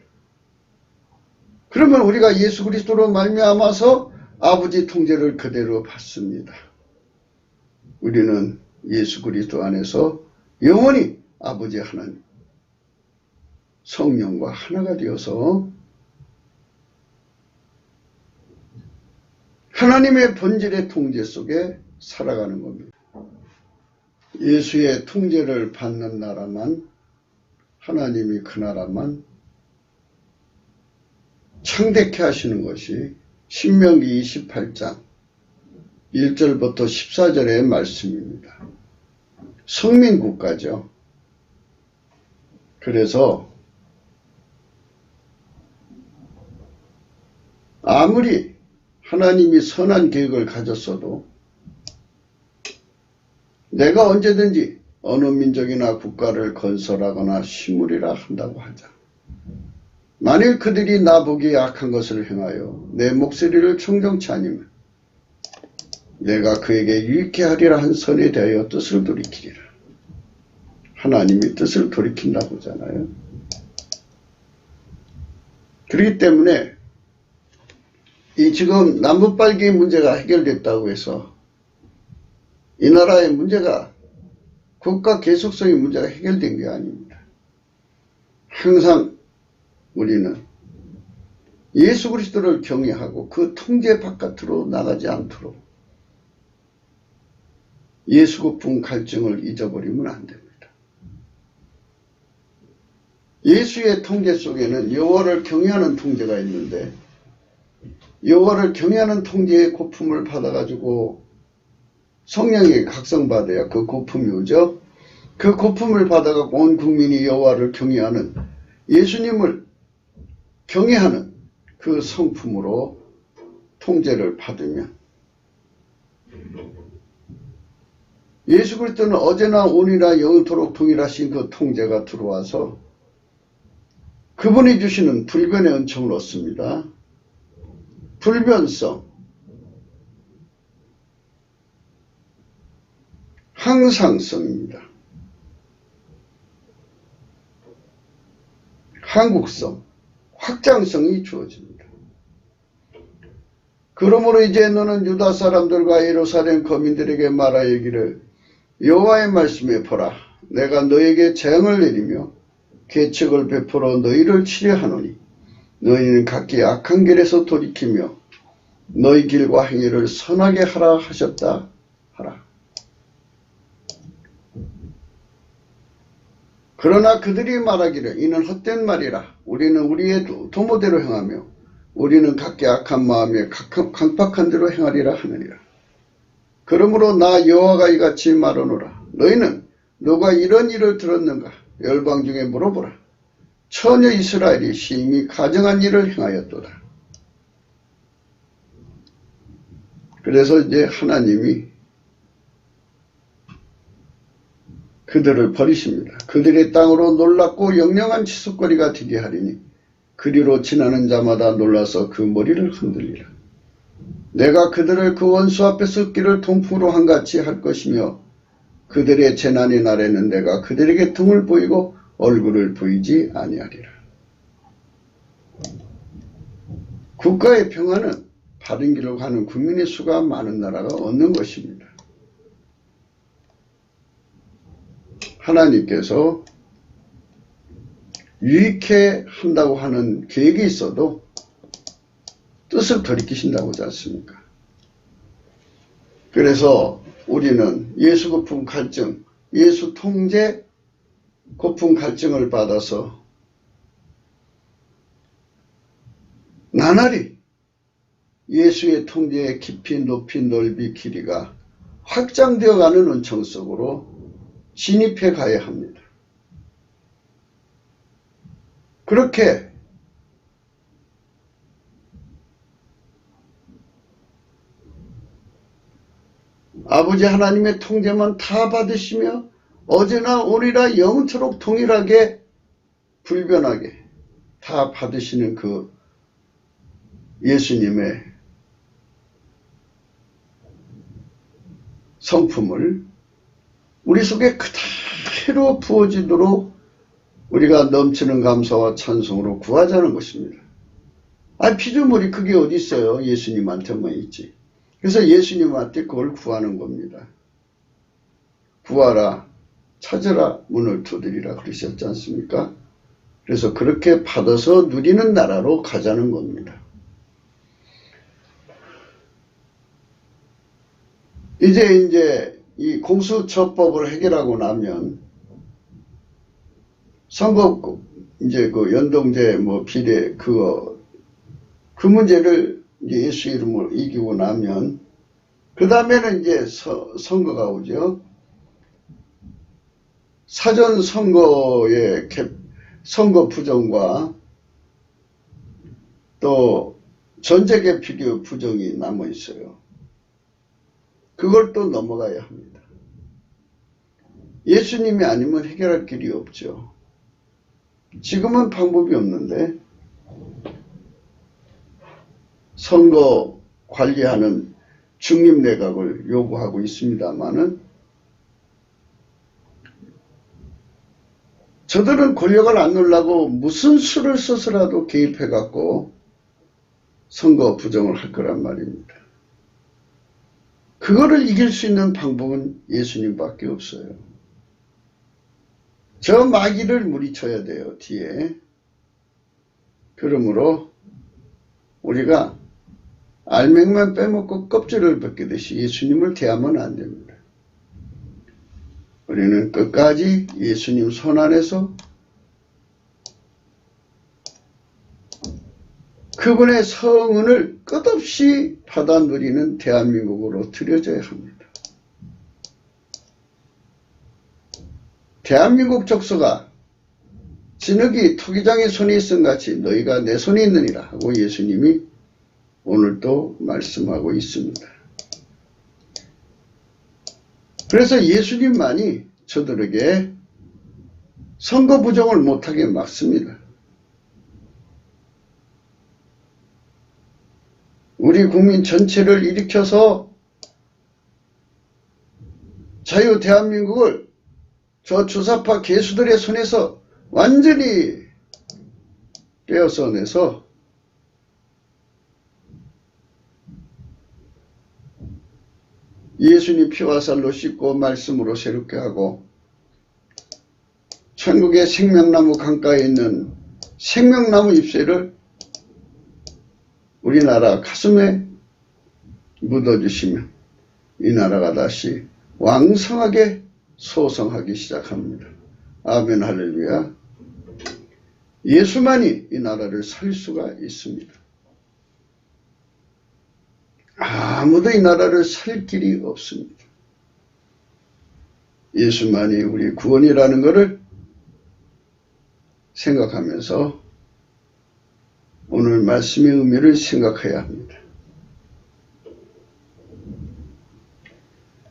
그러면 우리가 예수 그리스도로 말미암아서 아버지 통제를 그대로 받습니다. 우리는 예수 그리스도 안에서 영원히 아버지 하나님, 성령과 하나가 되어서 하나님의 본질의 통제 속에 살아가는 겁니다. 예수의 통제를 받는 나라만, 하나님이 그 나라만 창대케 하시는 것이 신명기 28장 1절부터 14절의 말씀입니다. 성민국가죠. 그래서 아무리 하나님이 선한 계획을 가졌어도 내가 언제든지 어느 민족이나 국가를 건설하거나 심으리라 한다고 하자. 만일 그들이 나보기에 악한 것을 행하여 내 목소리를 청정치 아니면 내가 그에게 유익케 하리라 한 선에 대하여 뜻을 돌이키리라. 하나님이 뜻을 돌이킨다고 하잖아요. 그렇기 때문에 이 지금 남북발기 문제가 해결됐다고 해서 이 나라의 문제가 국가 계속성의 문제가 해결된 게 아닙니다. 항상 우리는 예수 그리스도를 경외하고 그 통제 바깥으로 나가지 않도록 예수 고품 갈증을 잊어버리면 안 됩니다. 예수의 통제 속에는 여호와를 경외하는 통제가 있는데 여호와를 경외하는 통제의 고품을 받아가지고 성령에게 각성받아야 그 고품이 오죠. 그 고품을 받아가고 온 국민이 여호와를 경외하는 예수님을 경외하는 그 성품으로 통제를 받으면 예수 그리스도는 어제나 오늘이나 영원토록 동일하신 그 통제가 들어와서 그분이 주시는 불변의 은총을 얻습니다. 불변성, 항상성입니다. 한국성, 확장성이 주어집니다. 그러므로 이제 너는 유다 사람들과 예루살렘 거민들에게 말하기를 여호와의 말씀에 보라. 내가 너에게 재앙을 내리며 계책을 베풀어 너희를 치려하노니 너희는 각기 악한 길에서 돌이키며 너희 길과 행위를 선하게 하라 하셨다 하라. 그러나 그들이 말하기를 이는 헛된 말이라. 우리는 우리의 도모대로 행하며 우리는 각기 악한 마음에 강팍한 대로 행하리라 하느니라. 그러므로 나 여호와가 이같이 말하노라. 너희는 누가 이런 일을 들었는가? 열방 중에 물어보라. 처녀 이스라엘이 심히 가증한 일을 행하였도다. 그래서 이제 하나님이 그들을 버리십니다. 그들의 땅으로 놀랍고 영영한 치솟거리가 되게 하리니 그리로 지나는 자마다 놀라서 그 머리를 흔들리라. 내가 그들을 그 원수 앞에 썩기를 동풍으로 한같이 할 것이며 그들의 재난의 날에는 내가 그들에게 등을 보이고 얼굴을 보이지 아니하리라. 국가의 평화는 바른 길로 가는 국민의 수가 많은 나라가 얻는 것입니다. 하나님께서 유익해 한다고 하는 계획이 있어도 뜻을 돌이키신다고 하지 않습니까? 그래서 우리는 예수 고품 갈증, 예수 통제 고품 갈증을 받아서 나날이 예수의 통제의 깊이 높이 넓이 길이가 확장되어가는 은총 속으로 진입해 가야 합니다. 그렇게 아버지 하나님의 통제만 다 받으시며 어제나 오늘이나 영원토록 동일하게 불변하게 다 받으시는 그 예수님의 성품을 우리 속에 그대로 부어지도록 우리가 넘치는 감사와 찬송으로 구하자는 것입니다. 피조물이 그게 어디 있어요? 예수님한테만 있지. 그래서 예수님한테 그걸 구하는 겁니다. 구하라, 찾으라, 문을 두드리라 그러셨지 않습니까? 그래서 그렇게 받아서 누리는 나라로 가자는 겁니다. 이제 이 공수처법을 해결하고 나면 선거 이제 그 연동제 비례 그 문제를 예수 이름으로 이기고 나면 그 다음에는 이제 선거가 오죠. 사전 선거의 선거 부정과 또 전제 개표의 부정이 남아 있어요. 그걸 또 넘어가야 합니다. 예수님이 아니면 해결할 길이 없죠. 지금은 방법이 없는데 선거 관리하는 중립내각을 요구하고 있습니다마는 저들은 권력을 안 누르려고 무슨 수를 써서라도 개입해갖고 선거 부정을 할 거란 말입니다. 그거를 이길 수 있는 방법은 예수님밖에 없어요. 저 마귀를 물리쳐야 돼요, 뒤에. 그러므로 우리가 알맹이만 빼먹고 껍질을 벗기듯이 예수님을 대하면 안 됩니다. 우리는 끝까지 예수님 손 안에서 그분의 성은을 끝없이 받아 누리는 대한민국으로 들여져야 합니다. 대한민국 족속아, 진흙이 토기장의 손에 있음 같이 너희가 내 손에 있느니라 하고 예수님이 오늘도 말씀하고 있습니다. 그래서 예수님만이 저들에게 선거 부정을 못하게 막습니다. 우리 국민 전체를 일으켜서 자유 대한민국을 저 주사파 개수들의 손에서 완전히 떼어서내서 예수님 피와 살로 씻고 말씀으로 새롭게 하고 천국의 생명나무 강가에 있는 생명나무 잎새를 우리나라 가슴에 묻어주시면 이 나라가 다시 왕성하게 소성하기 시작합니다. 아멘 할렐루야. 예수만이 이 나라를 살 수가 있습니다. 아무도 이 나라를 살 길이 없습니다. 예수만이 우리 구원이라는 것을 생각하면서 오늘 말씀의 의미를 생각해야 합니다.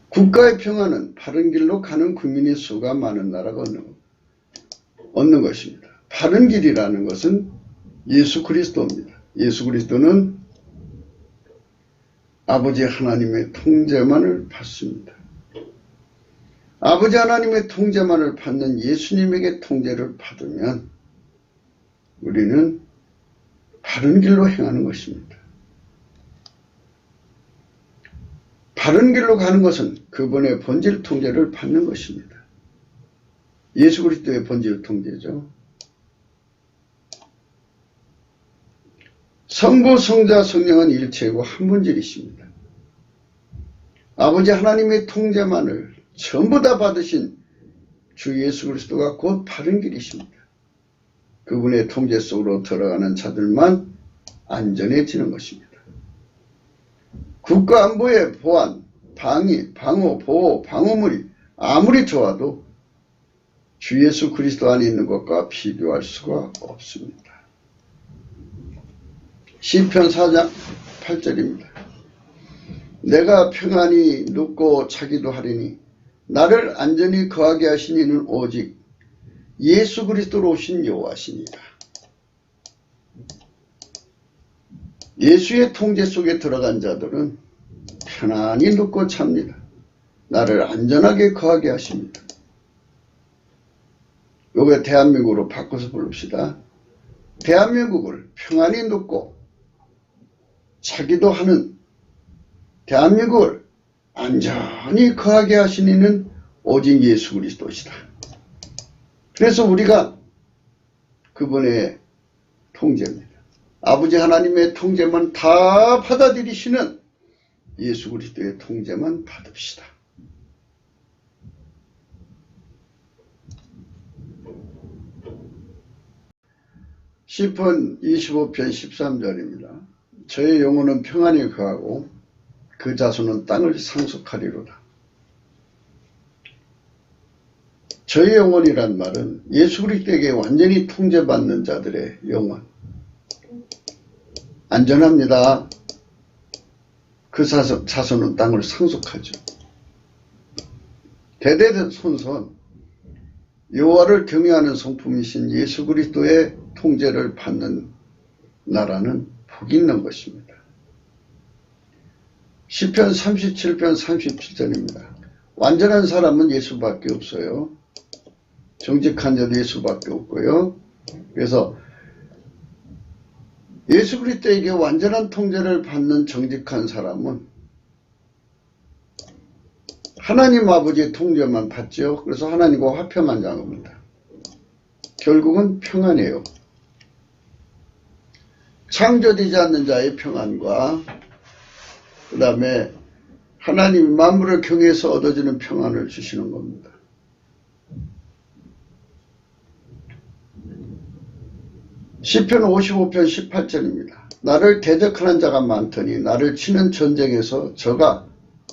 국가의 평화는 바른 길로 가는 국민의 수가 많은 나라가 얻는 것입니다. 바른 길이라는 것은 예수 그리스도입니다. 예수 그리스도는 아버지 하나님의 통제만을 받습니다. 아버지 하나님의 통제만을 받는 예수님에게 통제를 받으면 우리는 바른 길로 행하는 것입니다. 바른 길로 가는 것은 그분의 본질 통제를 받는 것입니다. 예수 그리스도의 본질 통제죠. 성부, 성자, 성령은 일체이고 한 본질이십니다. 아버지 하나님의 통제만을 전부 다 받으신 주 예수 그리스도가 곧 바른 길이십니다. 그분의 통제 속으로 들어가는 자들만 안전해지는 것입니다. 국가안보의 보안, 방위, 방어, 보호, 방어물이 아무리 좋아도 주 예수 그리스도 안에 있는 것과 비교할 수가 없습니다. 시편 4장 8절입니다. 내가 평안히 눕고 자기도 하리니 나를 안전히 거하게 하신 이는 오직 예수 그리스도로 오신 여호와시니라. 예수의 통제 속에 들어간 자들은 편안히 눕고 잡니다. 나를 안전하게 거하게 하십니다. 요게 대한민국으로 바꿔서 부릅시다. 대한민국을 평안히 눕고 자기도 하는 대한민국을 안전히 거하게 하신 이는 오직 예수 그리스도시다. 그래서 우리가 그분의 통제입니다. 아버지 하나님의 통제만 다 받아들이시는 예수 그리스도의 통제만 받읍시다. 시편 25편 13절입니다. 저의 영혼은 평안히 거하고 그 자손은 땅을 상속하리로다. 저의 영혼이란 말은 예수 그리스도에게 완전히 통제받는 자들의 영혼. 안전합니다. 그 자손은 땅을 상속하죠. 대대손손 여호와를 경외하는 성품이신 예수 그리스도의 통제를 받는 나라는 복이 있는 것입니다. 시편 37편 37절입니다. 완전한 사람은 예수밖에 없어요. 정직한 자도 예수밖에 없고요. 그래서 예수 그리스도에게 완전한 통제를 받는 정직한 사람은 하나님 아버지의 통제만 받죠. 그래서 하나님과 화평한 자입니다. 결국은 평안이에요. 창조되지 않는 자의 평안과 그 다음에 하나님 만물을 경외해서 얻어지는 평안을 주시는 겁니다. 시편 55편 18절입니다. 나를 대적하는 자가 많더니 나를 치는 전쟁에서 저가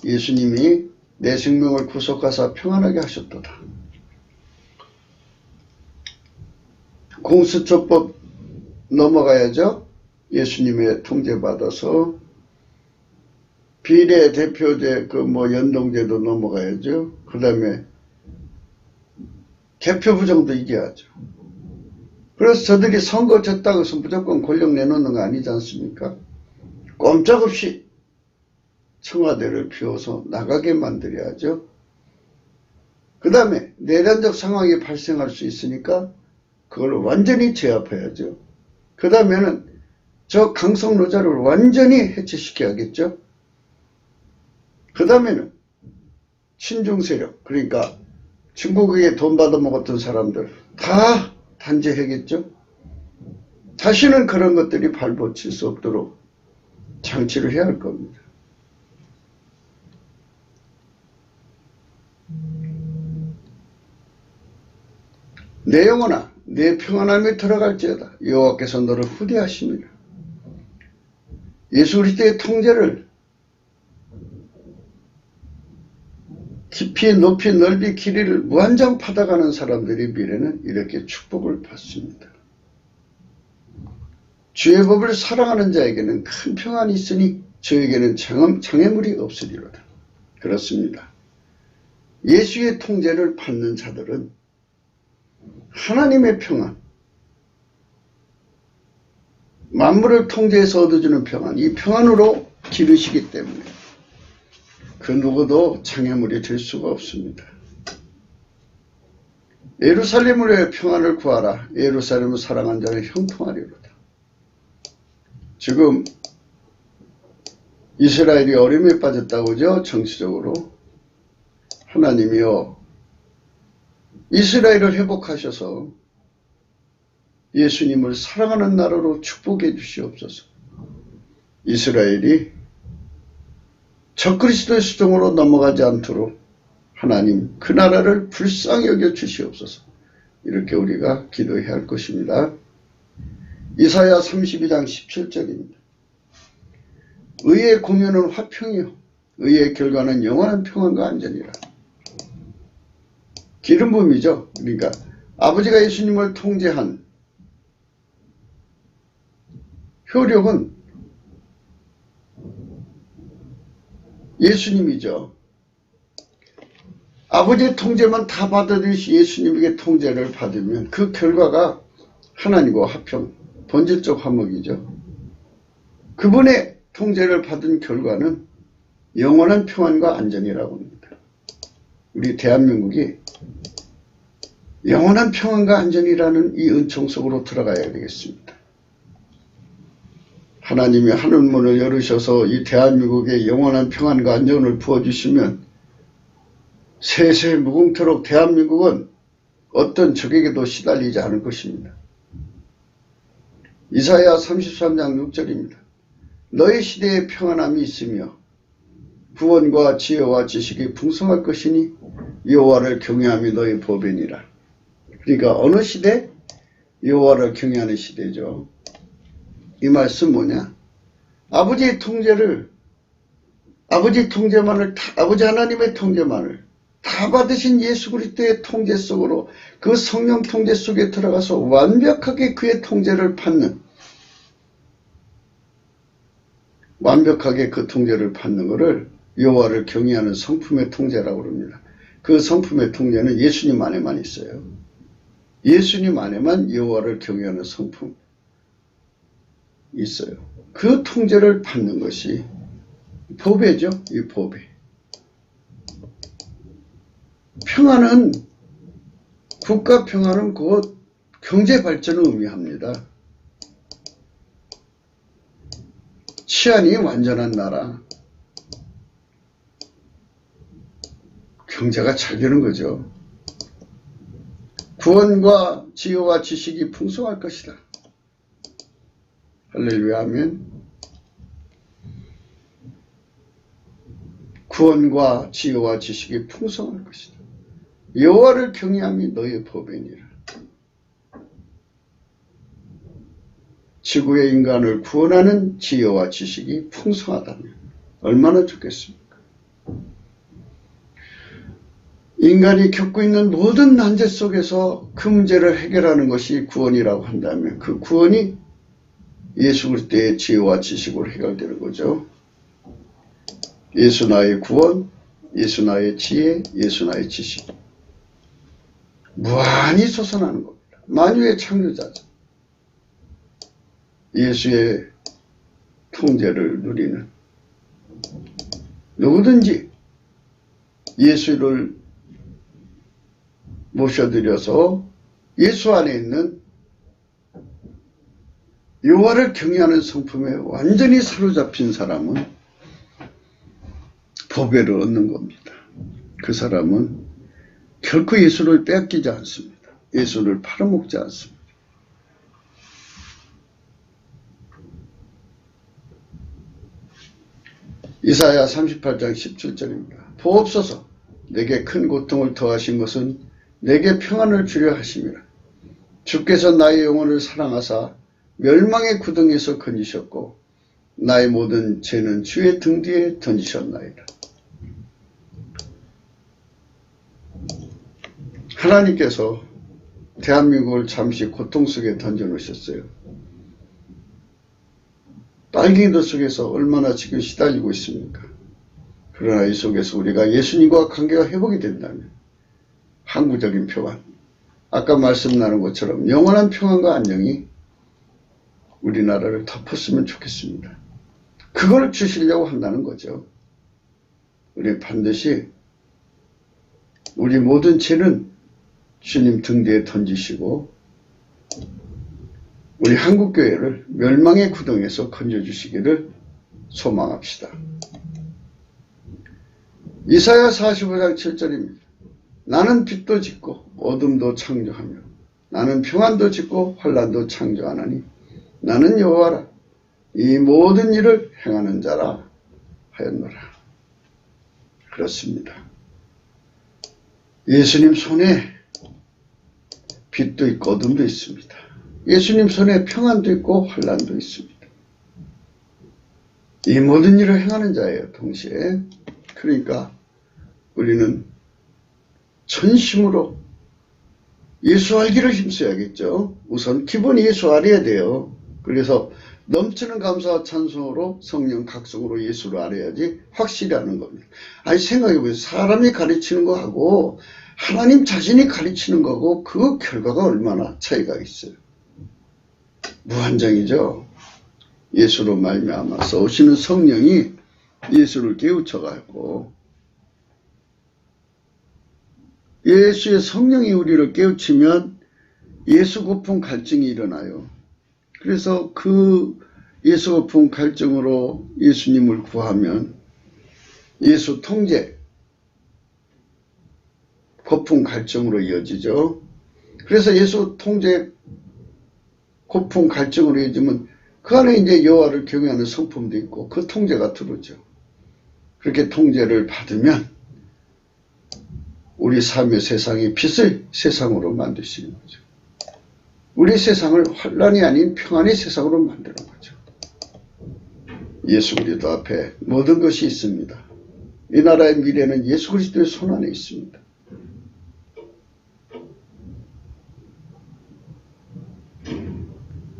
예수님이 내 생명을 구속하사 평안하게 하셨도다. 공수처법 넘어가야죠. 예수님의 통제받아서 비례 대표제 연동제도 넘어가야죠. 그 다음에 개표부정도 이겨야죠. 그래서 저들이 선거 졌다고 해서 무조건 권력 내놓는 거 아니지 않습니까? 꼼짝없이 청와대를 비워서 나가게 만들어야죠. 그 다음에 내란적 상황이 발생할 수 있으니까 그걸 완전히 제압해야죠. 그 다음에는 저 강성노자를 완전히 해체시켜야겠죠. 그 다음에는 친중 세력, 그러니까 중국에게 돈 받아먹었던 사람들 다 단죄해야겠죠. 다시는 그런 것들이 발붙일 수 없도록 장치를 해야 할 겁니다. 내 영혼아 내 평안함에 들어갈지어다. 여호와께서 너를 후대하십니다. 예수 그리스도의 통제를 깊이 높이 넓이 길이를 무한정 받아가는 사람들의 미래는 이렇게 축복을 받습니다. 주의 법을 사랑하는 자에게는 큰 평안이 있으니 저에게는 장애물이 없으리로다. 그렇습니다. 예수의 통제를 받는 자들은 하나님의 평안, 만물을 통제해서 얻어주는 평안, 이 평안으로 기르시기 때문에 그 누구도 장애물이 될 수가 없습니다. 예루살렘을 위해 평안을 구하라. 예루살렘을 사랑한 자는 형통하리로다. 지금 이스라엘이 어려움에 빠졌다고 하죠. 정치적으로. 하나님이여 이스라엘을 회복하셔서 예수님을 사랑하는 나라로 축복해 주시옵소서. 이스라엘이 적그리스도의 수종으로 넘어가지 않도록 하나님 그 나라를 불쌍히 여겨 주시옵소서. 이렇게 우리가 기도해야 할 것입니다. 이사야 32장 17절입니다. 의의 공연은 화평이요 의의 결과는 영원한 평안과 안전이라. 기름 부음이죠. 그러니까 아버지가 예수님을 통제한 효력은 예수님이죠. 아버지의 통제만 다 받아들이시 예수님에게 통제를 받으면 그 결과가 하나님과 화평, 본질적 화목이죠. 그분의 통제를 받은 결과는 영원한 평안과 안전이라고 합니다. 우리 대한민국이 영원한 평안과 안전이라는 이 은총 속으로 들어가야 되겠습니다. 하나님이 하늘문을 열으셔서 이 대한민국에 영원한 평안과 안전을 부어주시면 세세 무궁토록 대한민국은 어떤 적에게도 시달리지 않을 것입니다. 이사야 33장 6절입니다. 너희 시대에 평안함이 있으며 구원과 지혜와 지식이 풍성할 것이니 여호와를 경외함이 너희 보배니라. 그러니까 어느 시대? 여호와를 경외하는 시대죠. 이 말씀 뭐냐? 아버지의 통제를, 아버지 통제만을, 아버지 하나님의 통제만을 다 받으신 예수 그리스도의 통제 속으로 그 성령 통제 속에 들어가서 완벽하게 그의 통제를 받는, 완벽하게 그 통제를 받는 것을 여호와를 경외하는 성품의 통제라고 합니다. 그 성품의 통제는 예수님 안에만 있어요. 예수님 안에만 여호와를 경외하는 성품 있어요. 그 통제를 받는 것이 보배죠. 이 보배. 평안은, 국가 평안은 곧 경제 발전을 의미합니다. 치안이 완전한 나라, 경제가 잘 되는 거죠. 구원과 지혜와 지식이 풍성할 것이다. 할렐루야 하면 구원과 지혜와 지식이 풍성할 것이다. 여호와를 경외함이 너의 보배니라. 지구의 인간을 구원하는 지혜와 지식이 풍성하다면 얼마나 좋겠습니까? 인간이 겪고 있는 모든 난제 속에서 그 문제를 해결하는 것이 구원이라고 한다면 그 구원이 예수 그리스도의 지혜와 지식으로 해결되는 거죠. 예수 나의 구원, 예수 나의 지혜, 예수 나의 지식. 무한히 솟아나는 겁니다. 만유의 창조자죠. 예수의 통제를 누리는 누구든지 예수를 모셔드려서 예수 안에 있는 여호와를 경외하는 성품에 완전히 사로잡힌 사람은 보배를 얻는 겁니다. 그 사람은 결코 예수를 빼앗기지 않습니다. 예수를 팔아먹지 않습니다. 이사야 38장 17절입니다. 보옵소서 내게 큰 고통을 더하신 것은 내게 평안을 주려 하심이라. 주께서 나의 영혼을 사랑하사 멸망의 구덩이에서 건지셨고 나의 모든 죄는 주의 등 뒤에 던지셨나이다. 하나님께서 대한민국을 잠시 고통 속에 던져놓으셨어요. 빨갱이들 속에서 얼마나 지금 시달리고 있습니까? 그러나 이 속에서 우리가 예수님과 관계가 회복이 된다면 항구적인 평안, 아까 말씀 나눈 것처럼 영원한 평안과 안녕이 우리나라를 덮었으면 좋겠습니다. 그걸 주시려고 한다는 거죠. 우리 반드시 우리 모든 죄는 주님 등 뒤에 던지시고 우리 한국교회를 멸망의 구덩이에서 건져주시기를 소망합시다. 이사야 45장 7절입니다. 나는 빛도 짓고 어둠도 창조하며 나는 평안도 짓고 환난도 창조하나니 나는 여호와라 이 모든 일을 행하는 자라 하였노라. 그렇습니다. 예수님 손에 빛도 있고 어둠도 있습니다. 예수님 손에 평안도 있고 환난도 있습니다. 이 모든 일을 행하는 자예요. 동시에. 그러니까 우리는 전심으로 예수 알기를 힘써야겠죠. 우선 기본이 예수 알아야 돼요. 그래서 넘치는 감사와 찬송으로 성령 각성으로 예수를 알아야지 확실히 아는 겁니다. 아니 생각해보세요. 사람이 가르치는 거하고 하나님 자신이 가르치는 거고 그 결과가 얼마나 차이가 있어요. 무한정이죠. 예수로 말미암아서 오시는 성령이 예수를 깨우쳐가고 예수의 성령이 우리를 깨우치면 예수 고품 갈증이 일어나요. 그래서 그 예수 고품 갈증으로 예수님을 구하면 예수 통제 고품 갈증으로 이어지죠. 그래서 예수 통제 고품 갈증으로 이어지면 그 안에 이제 여호와를 경외하는 성품도 있고 그 통제가 들어오죠. 그렇게 통제를 받으면 우리 삶의 세상이 빛의 세상으로 만드시는 거죠. 우리 세상을 환난이 아닌 평안의 세상으로 만드는 거죠. 예수 그리스도 앞에 모든 것이 있습니다. 이 나라의 미래는 예수 그리스도의 손 안에 있습니다.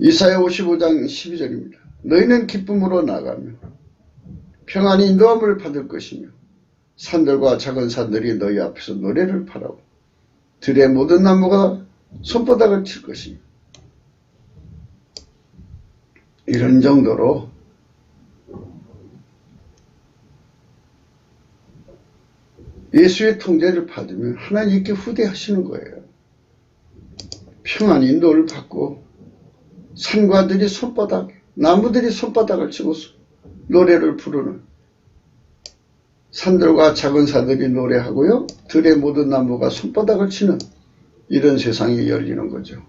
이사야 55장 12절입니다. 너희는 기쁨으로 나가며 평안히 인도함을 받을 것이며 산들과 작은 산들이 너희 앞에서 노래를 바라고 들의 모든 나무가 손바닥을 칠 것이며 이런 정도로 예수의 통제를 받으면 하나님께 후대하시는 거예요. 평안 인도를 받고 산과들이 손바닥, 나무들이 손바닥을 치고 노래를 부르는 산들과 작은 산들이 노래하고요. 들의 모든 나무가 손바닥을 치는 이런 세상이 열리는 거죠.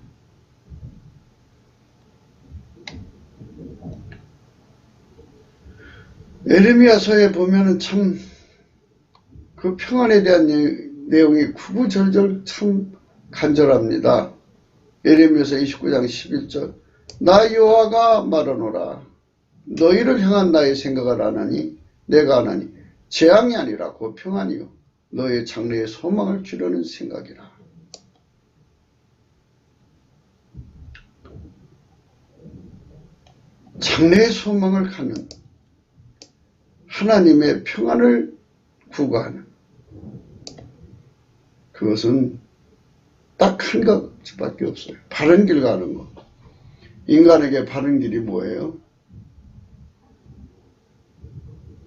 에레미야서에 보면은 참 그 평안에 대한 내용이 구구절절 참 간절합니다. 에레미야서 29장 11절 나 여호와가 말하노라 너희를 향한 나의 생각을 아나니 내가 아나니 재앙이 아니라 곧 평안이요 너의 장래의 소망을 주려는 생각이라. 장래의 소망을 갖는 하나님의 평안을 구가하는 그것은 딱 한 가지밖에 없어요. 바른 길 가는 것. 인간에게 바른 길이 뭐예요?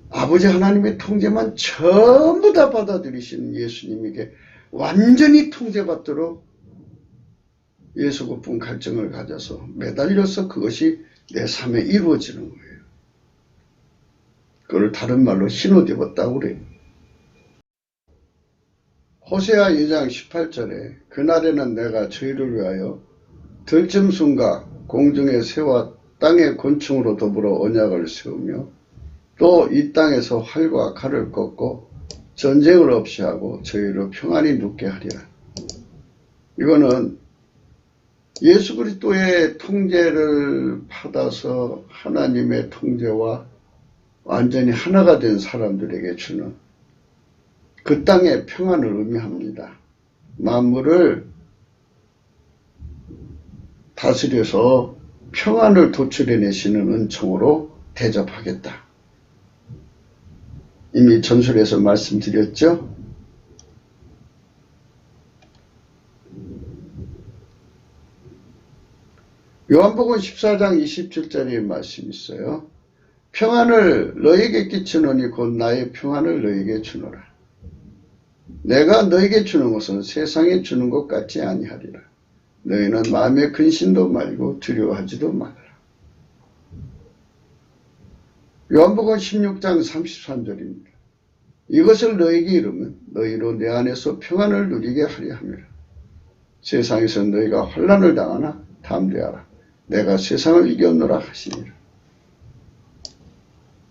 아버지 하나님의 통제만 전부 다 받아들이시는 예수님에게 완전히 통제받도록 예수 고품 갈증을 가져서 매달려서 그것이 내 삶에 이루어지는 거예요. 그걸 다른 말로 흰옷 입었다고 그래요. 호세아 2장 18절에 그날에는 내가 저희를 위하여 들짐승과 공중의 새와 땅의 곤충으로 더불어 언약을 세우며 또 이 땅에서 활과 칼을 꺾고 전쟁을 없이 하고 저희를 평안히 눕게 하리라. 이거는 예수 그리스도의 통제를 받아서 하나님의 통제와 완전히 하나가 된 사람들에게 주는 그 땅의 평안을 의미합니다. 만물을 다스려서 평안을 도출해내시는 은총으로 대접하겠다. 이미 전술에서 말씀드렸죠. 요한복음 14장 27절에 말씀이 있어요. 평안을 너에게 끼치노니 곧 나의 평안을 너에게 주노라. 내가 너에게 주는 것은 세상에 주는 것 같지 아니하리라. 너희는 마음에 근심도 말고 두려워하지도 말라. 요한복음 16장 33절입니다. 이것을 너에게 이르면 너희로 내 안에서 평안을 누리게 하려 함이라. 세상에서 너희가 환난을 당하나 담대하라. 내가 세상을 이겼노라 하시니라.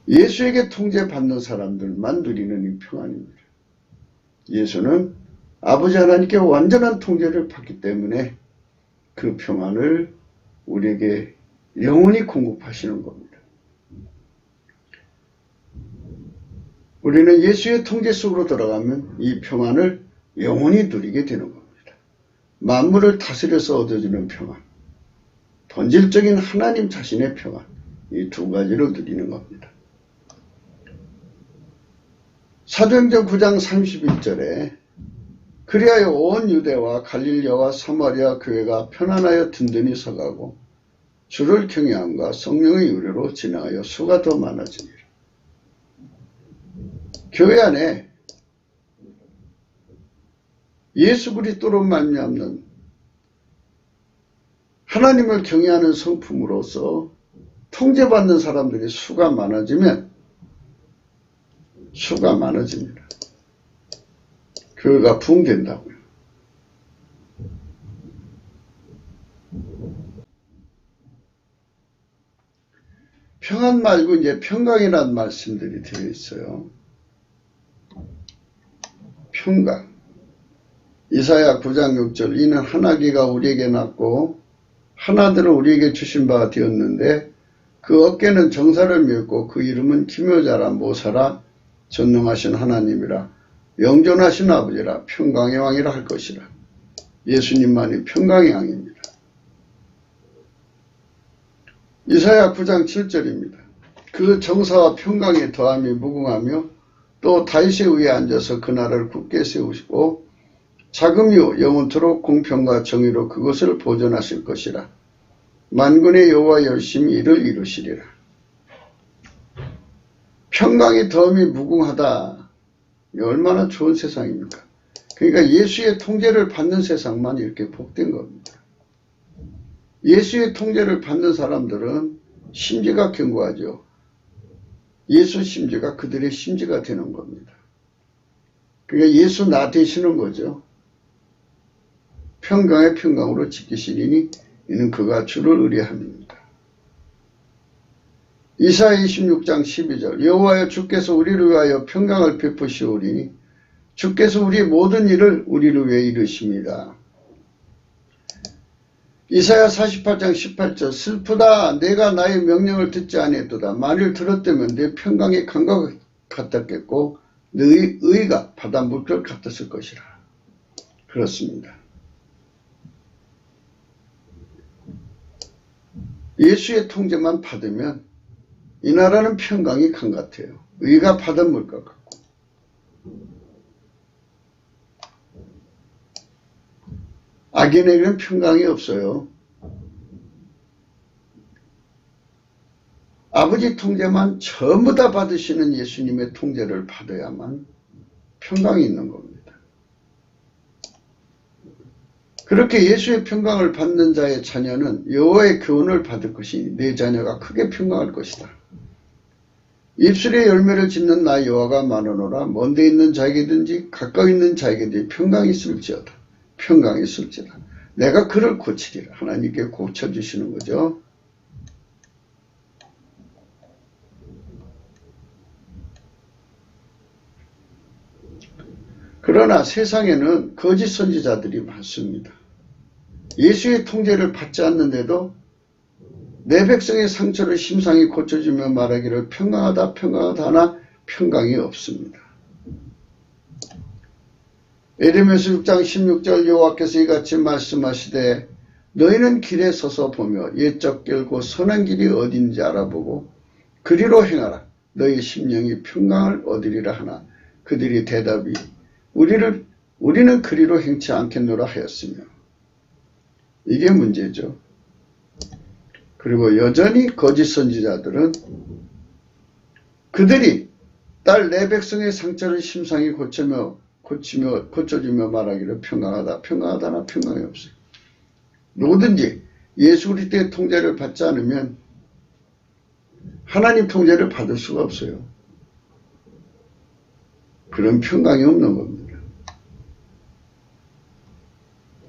예수에게 통제받는 사람들만 누리는 이 평안입니다. 예수는 아버지 하나님께 완전한 통제를 받기 때문에 그 평안을 우리에게 영원히 공급하시는 겁니다. 우리는 예수의 통제 속으로 들어가면 이 평안을 영원히 누리게 되는 겁니다. 만물을 다스려서 얻어지는 평안, 본질적인 하나님 자신의 평안, 이 두 가지로 누리는 겁니다. 사도행전 9장 31절에 그리하여 온 유대와 갈릴리와 사마리아 교회가 편안하여 든든히 서가고 주를 경외함과 성령의 유래로 진행하여 수가 더 많아지니라. 교회 안에 예수 그리스도로 말미암는 하나님을 경외하는 성품으로서 통제받는 사람들이 수가 많아집니다. 교회가 부흥된다고요. 평안 말고 이제 평강이라는 말씀들이 되어 있어요. 평강. 이사야 9장 6절 이는 하나기가 우리에게 났고 하나들을 우리에게 주신 바가 되었는데 그 어깨는 정사를 메었고 그 이름은 기묘자라 모사라 전능하신 하나님이라 영존하신 아버지라 평강의 왕이라 할 것이라. 예수님만이 평강의 왕입니다. 이사야 9장 7절입니다. 그 정사와 평강의 더함이 무궁하며 또 다윗의 위에 앉아서 그 나라를 굳게 세우시고 자금이요 영원토록 공평과 정의로 그것을 보존하실 것이라. 만군의 여호와 열심히 이를 이루시리라. 평강의 덤이 무궁하다. 얼마나 좋은 세상입니까? 그러니까 예수의 통제를 받는 세상만 이렇게 복된 겁니다. 예수의 통제를 받는 사람들은 심지가 견고하죠. 예수 심지가 그들의 심지가 되는 겁니다. 그러니까 예수 나 되시는 거죠. 평강의 평강으로 지키시리니 이는 그가 주를 의뢰함입니다. 이사야 26장 12절 여호와여 주께서 우리를 위하여 평강을 베푸시오리니 주께서 우리의 모든 일을 우리를 위해 이루십니다. 이사야 48장 18절 슬프다 내가 나의 명령을 듣지 아니했도다. 만일 들었다면 내 평강이 강과 같았겠고 내 의가 바다 물결 같았을 것이라. 그렇습니다. 예수의 통제만 받으면 이 나라는 평강이 강 같아요. 의가 바닷물 것 같고. 악인에게는 평강이 없어요. 아버지 통제만 전부 다 받으시는 예수님의 통제를 받아야만 평강이 있는 겁니다. 그렇게 예수의 평강을 받는 자의 자녀는 여호와의 교훈을 받을 것이니 내 자녀가 크게 평강할 것이다. 입술에 열매를 짓는 나 여호와가 말하노라. 먼데 있는 자에게든지 가까이 있는 자에게든지 평강이 있을지어다. 평강이 있을지다. 내가 그를 고치리라. 하나님께 고쳐주시는 거죠. 그러나 세상에는 거짓 선지자들이 많습니다. 예수의 통제를 받지 않는데도 내 백성의 상처를 심상히 고쳐주며 말하기를 평강하다 평강하다 하나 평강이 없습니다. 에레미야 6장 16절 여호와께서 이같이 말씀하시되 너희는 길에 서서 보며 옛적 길 곧 선한 길이 어딘지 알아보고 그리로 행하라. 너희 심령이 평강을 얻으리라 하나 그들이 대답이 우리는 그리로 행치 않겠노라 하였으며. 이게 문제죠. 그리고 여전히 거짓 선지자들은 그들이 딸 내 백성의 상처를 심상히 고쳐주며 말하기를 평강하다. 평강하다나 평강이 없어요. 누구든지 예수 그리스도의 통제를 받지 않으면 하나님 통제를 받을 수가 없어요. 그런 평강이 없는 겁니다.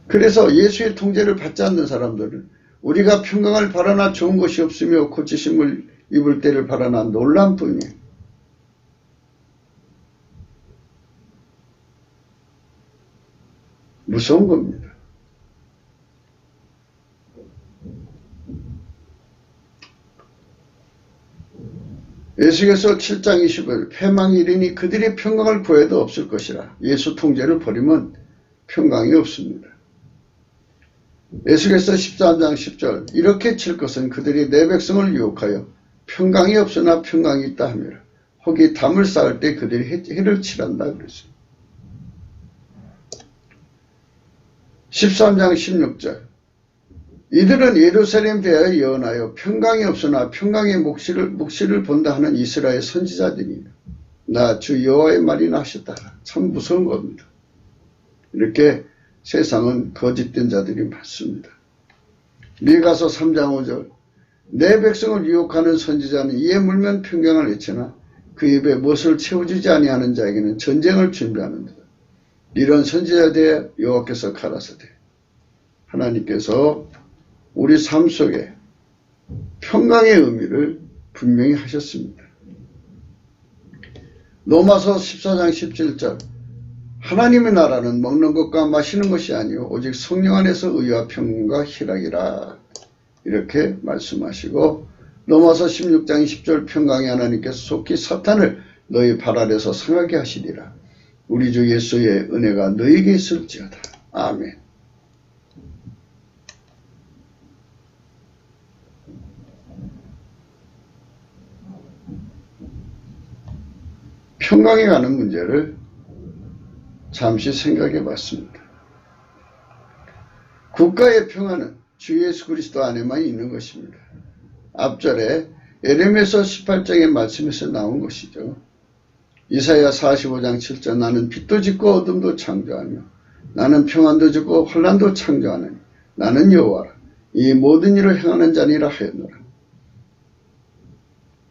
그래서 예수의 통제를 받지 않는 사람들은 우리가 평강을 바라나 좋은 것이 없으며 고치심을 입을 때를 바라나 놀란 뿐이에요. 무서운 겁니다. 에스겔서 7장 20절 패망이 이르니 그들이 평강을 구해도 없을 것이라. 예수 통제를 버리면 평강이 없습니다. 에스겔서 13장 10절 이렇게 칠 것은 그들이 내 백성을 유혹하여 평강이 없으나 평강이 있다 하며 혹이 담을 쌓을 때 그들이 해를 칠한다 그랬어요. 13장 16절 이들은 예루살렘 대하여 예언하여 평강이 없으나 평강의 묵시를 본다 하는 이스라엘 선지자들이며 나 주 여호와의 말이나 하셨다. 참 무서운 겁니다. 이렇게 세상은 거짓된 자들이 많습니다. 미가서 3장 5절 내 백성을 유혹하는 선지자는 이에 물면 평강을 외치나 그 입에 무엇을 채워주지 아니하는 자에게는 전쟁을 준비하는다. 이런 선지자에 대해 여호와께서 가라사대 하나님께서 우리 삶 속에 평강의 의미를 분명히 하셨습니다. 로마서 14장 17절 하나님의 나라는 먹는 것과 마시는 것이 아니요 오직 성령 안에서 의와 평강과 희락이라 이렇게 말씀하시고 로마서 16장 20절 평강의 하나님께서 속히 사탄을 너희 발 아래서 상하게 하시리라. 우리 주 예수의 은혜가 너희에게 있을지어다. 아멘. 평강에 관한 문제를 잠시 생각해 봤습니다. 국가의 평화는 주 예수 그리스도 안에만 있는 것입니다. 앞절에 에레미야서 18장의 말씀에서 나온 것이죠. 이사야 45장 7절 나는 빛도 짓고 어둠도 창조하며 나는 평안도 짓고 혼란도 창조하느니 나는 여호와라 이 모든 일을 행하는 자니라 하였노라.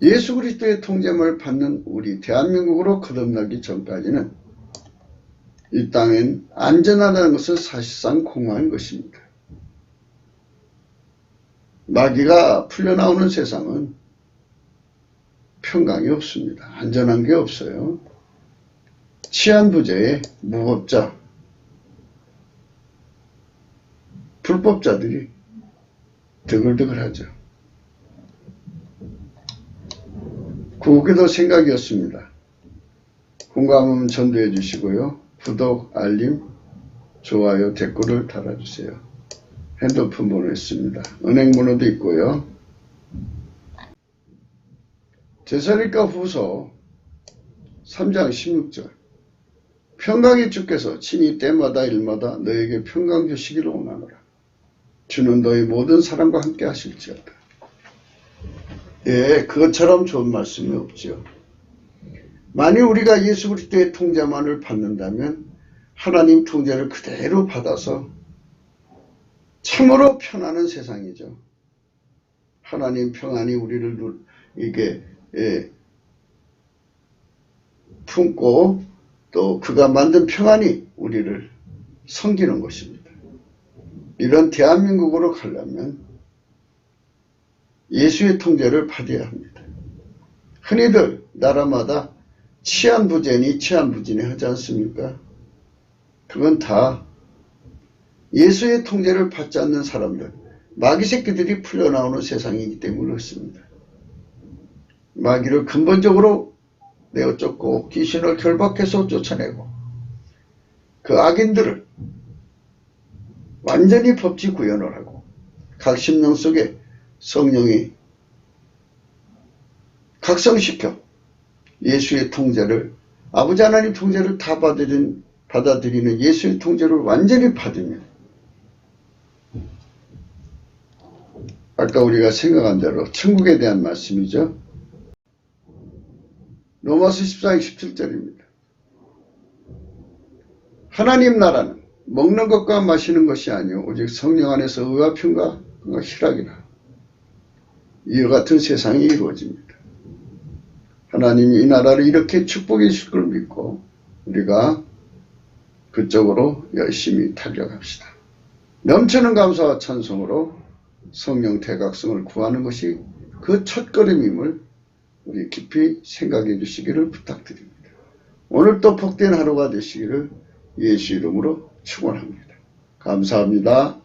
예수 그리스도의 통제를 받는 우리 대한민국으로 거듭나기 전까지는 이 땅엔 안전하다는 것은 사실상 공허한 것입니다. 마귀가 풀려나오는 세상은 평강이 없습니다. 안전한 게 없어요. 치안부재의 무법자, 불법자들이 드글드글하죠. 구기도 생각이었습니다. 공감하면 전도해 주시고요. 구독, 알림, 좋아요, 댓글을 달아주세요. 핸드폰 번호 있습니다. 은행 번호도 있고요. 데살로니가 후서 3장 16절 평강의 주께서 친히 때마다 일마다 너에게 평강 주시기를 원하노라. 주는 너희 모든 사람과 함께 하실지어다. 예, 그것처럼 좋은 말씀이 없죠. 만일 우리가 예수 그리스도의 통제만을 받는다면 하나님 통제를 그대로 받아서 참으로 편안한 세상이죠. 하나님 평안이 우리를 이게 품고 또 그가 만든 평안이 우리를 섬기는 것입니다. 이런 대한민국으로 가려면 예수의 통제를 받아야 합니다. 흔히들 나라마다 치안부재니 치안부진이 하지 않습니까? 그건 다 예수의 통제를 받지 않는 사람들, 마귀 새끼들이 풀려나오는 세상이기 때문에 그렇습니다. 마귀를 근본적으로 내어쫓고 귀신을 결박해서 쫓아내고 그 악인들을 완전히 법치 구현을 하고 각 심령 속에 성령이 각성시켜 예수의 통제를 아버지 하나님 통제를 다 받아들이는 예수의 통제를 완전히 받으면 아까 우리가 생각한 대로 천국에 대한 말씀이죠. 로마서 14장 17절입니다. 하나님 나라는 먹는 것과 마시는 것이 아니요 오직 성령 안에서 의와 평과 희락이라. 이와 같은 세상이 이루어집니다. 하나님이 이 나라를 이렇게 축복해 주실 걸 믿고 우리가 그쪽으로 열심히 달려갑시다. 넘치는 감사와 찬송으로 성령 대각성을 구하는 것이 그 첫걸음임을 우리 깊이 생각해 주시기를 부탁드립니다. 오늘 또 복된 하루가 되시기를 예수 이름으로 축원합니다. 감사합니다.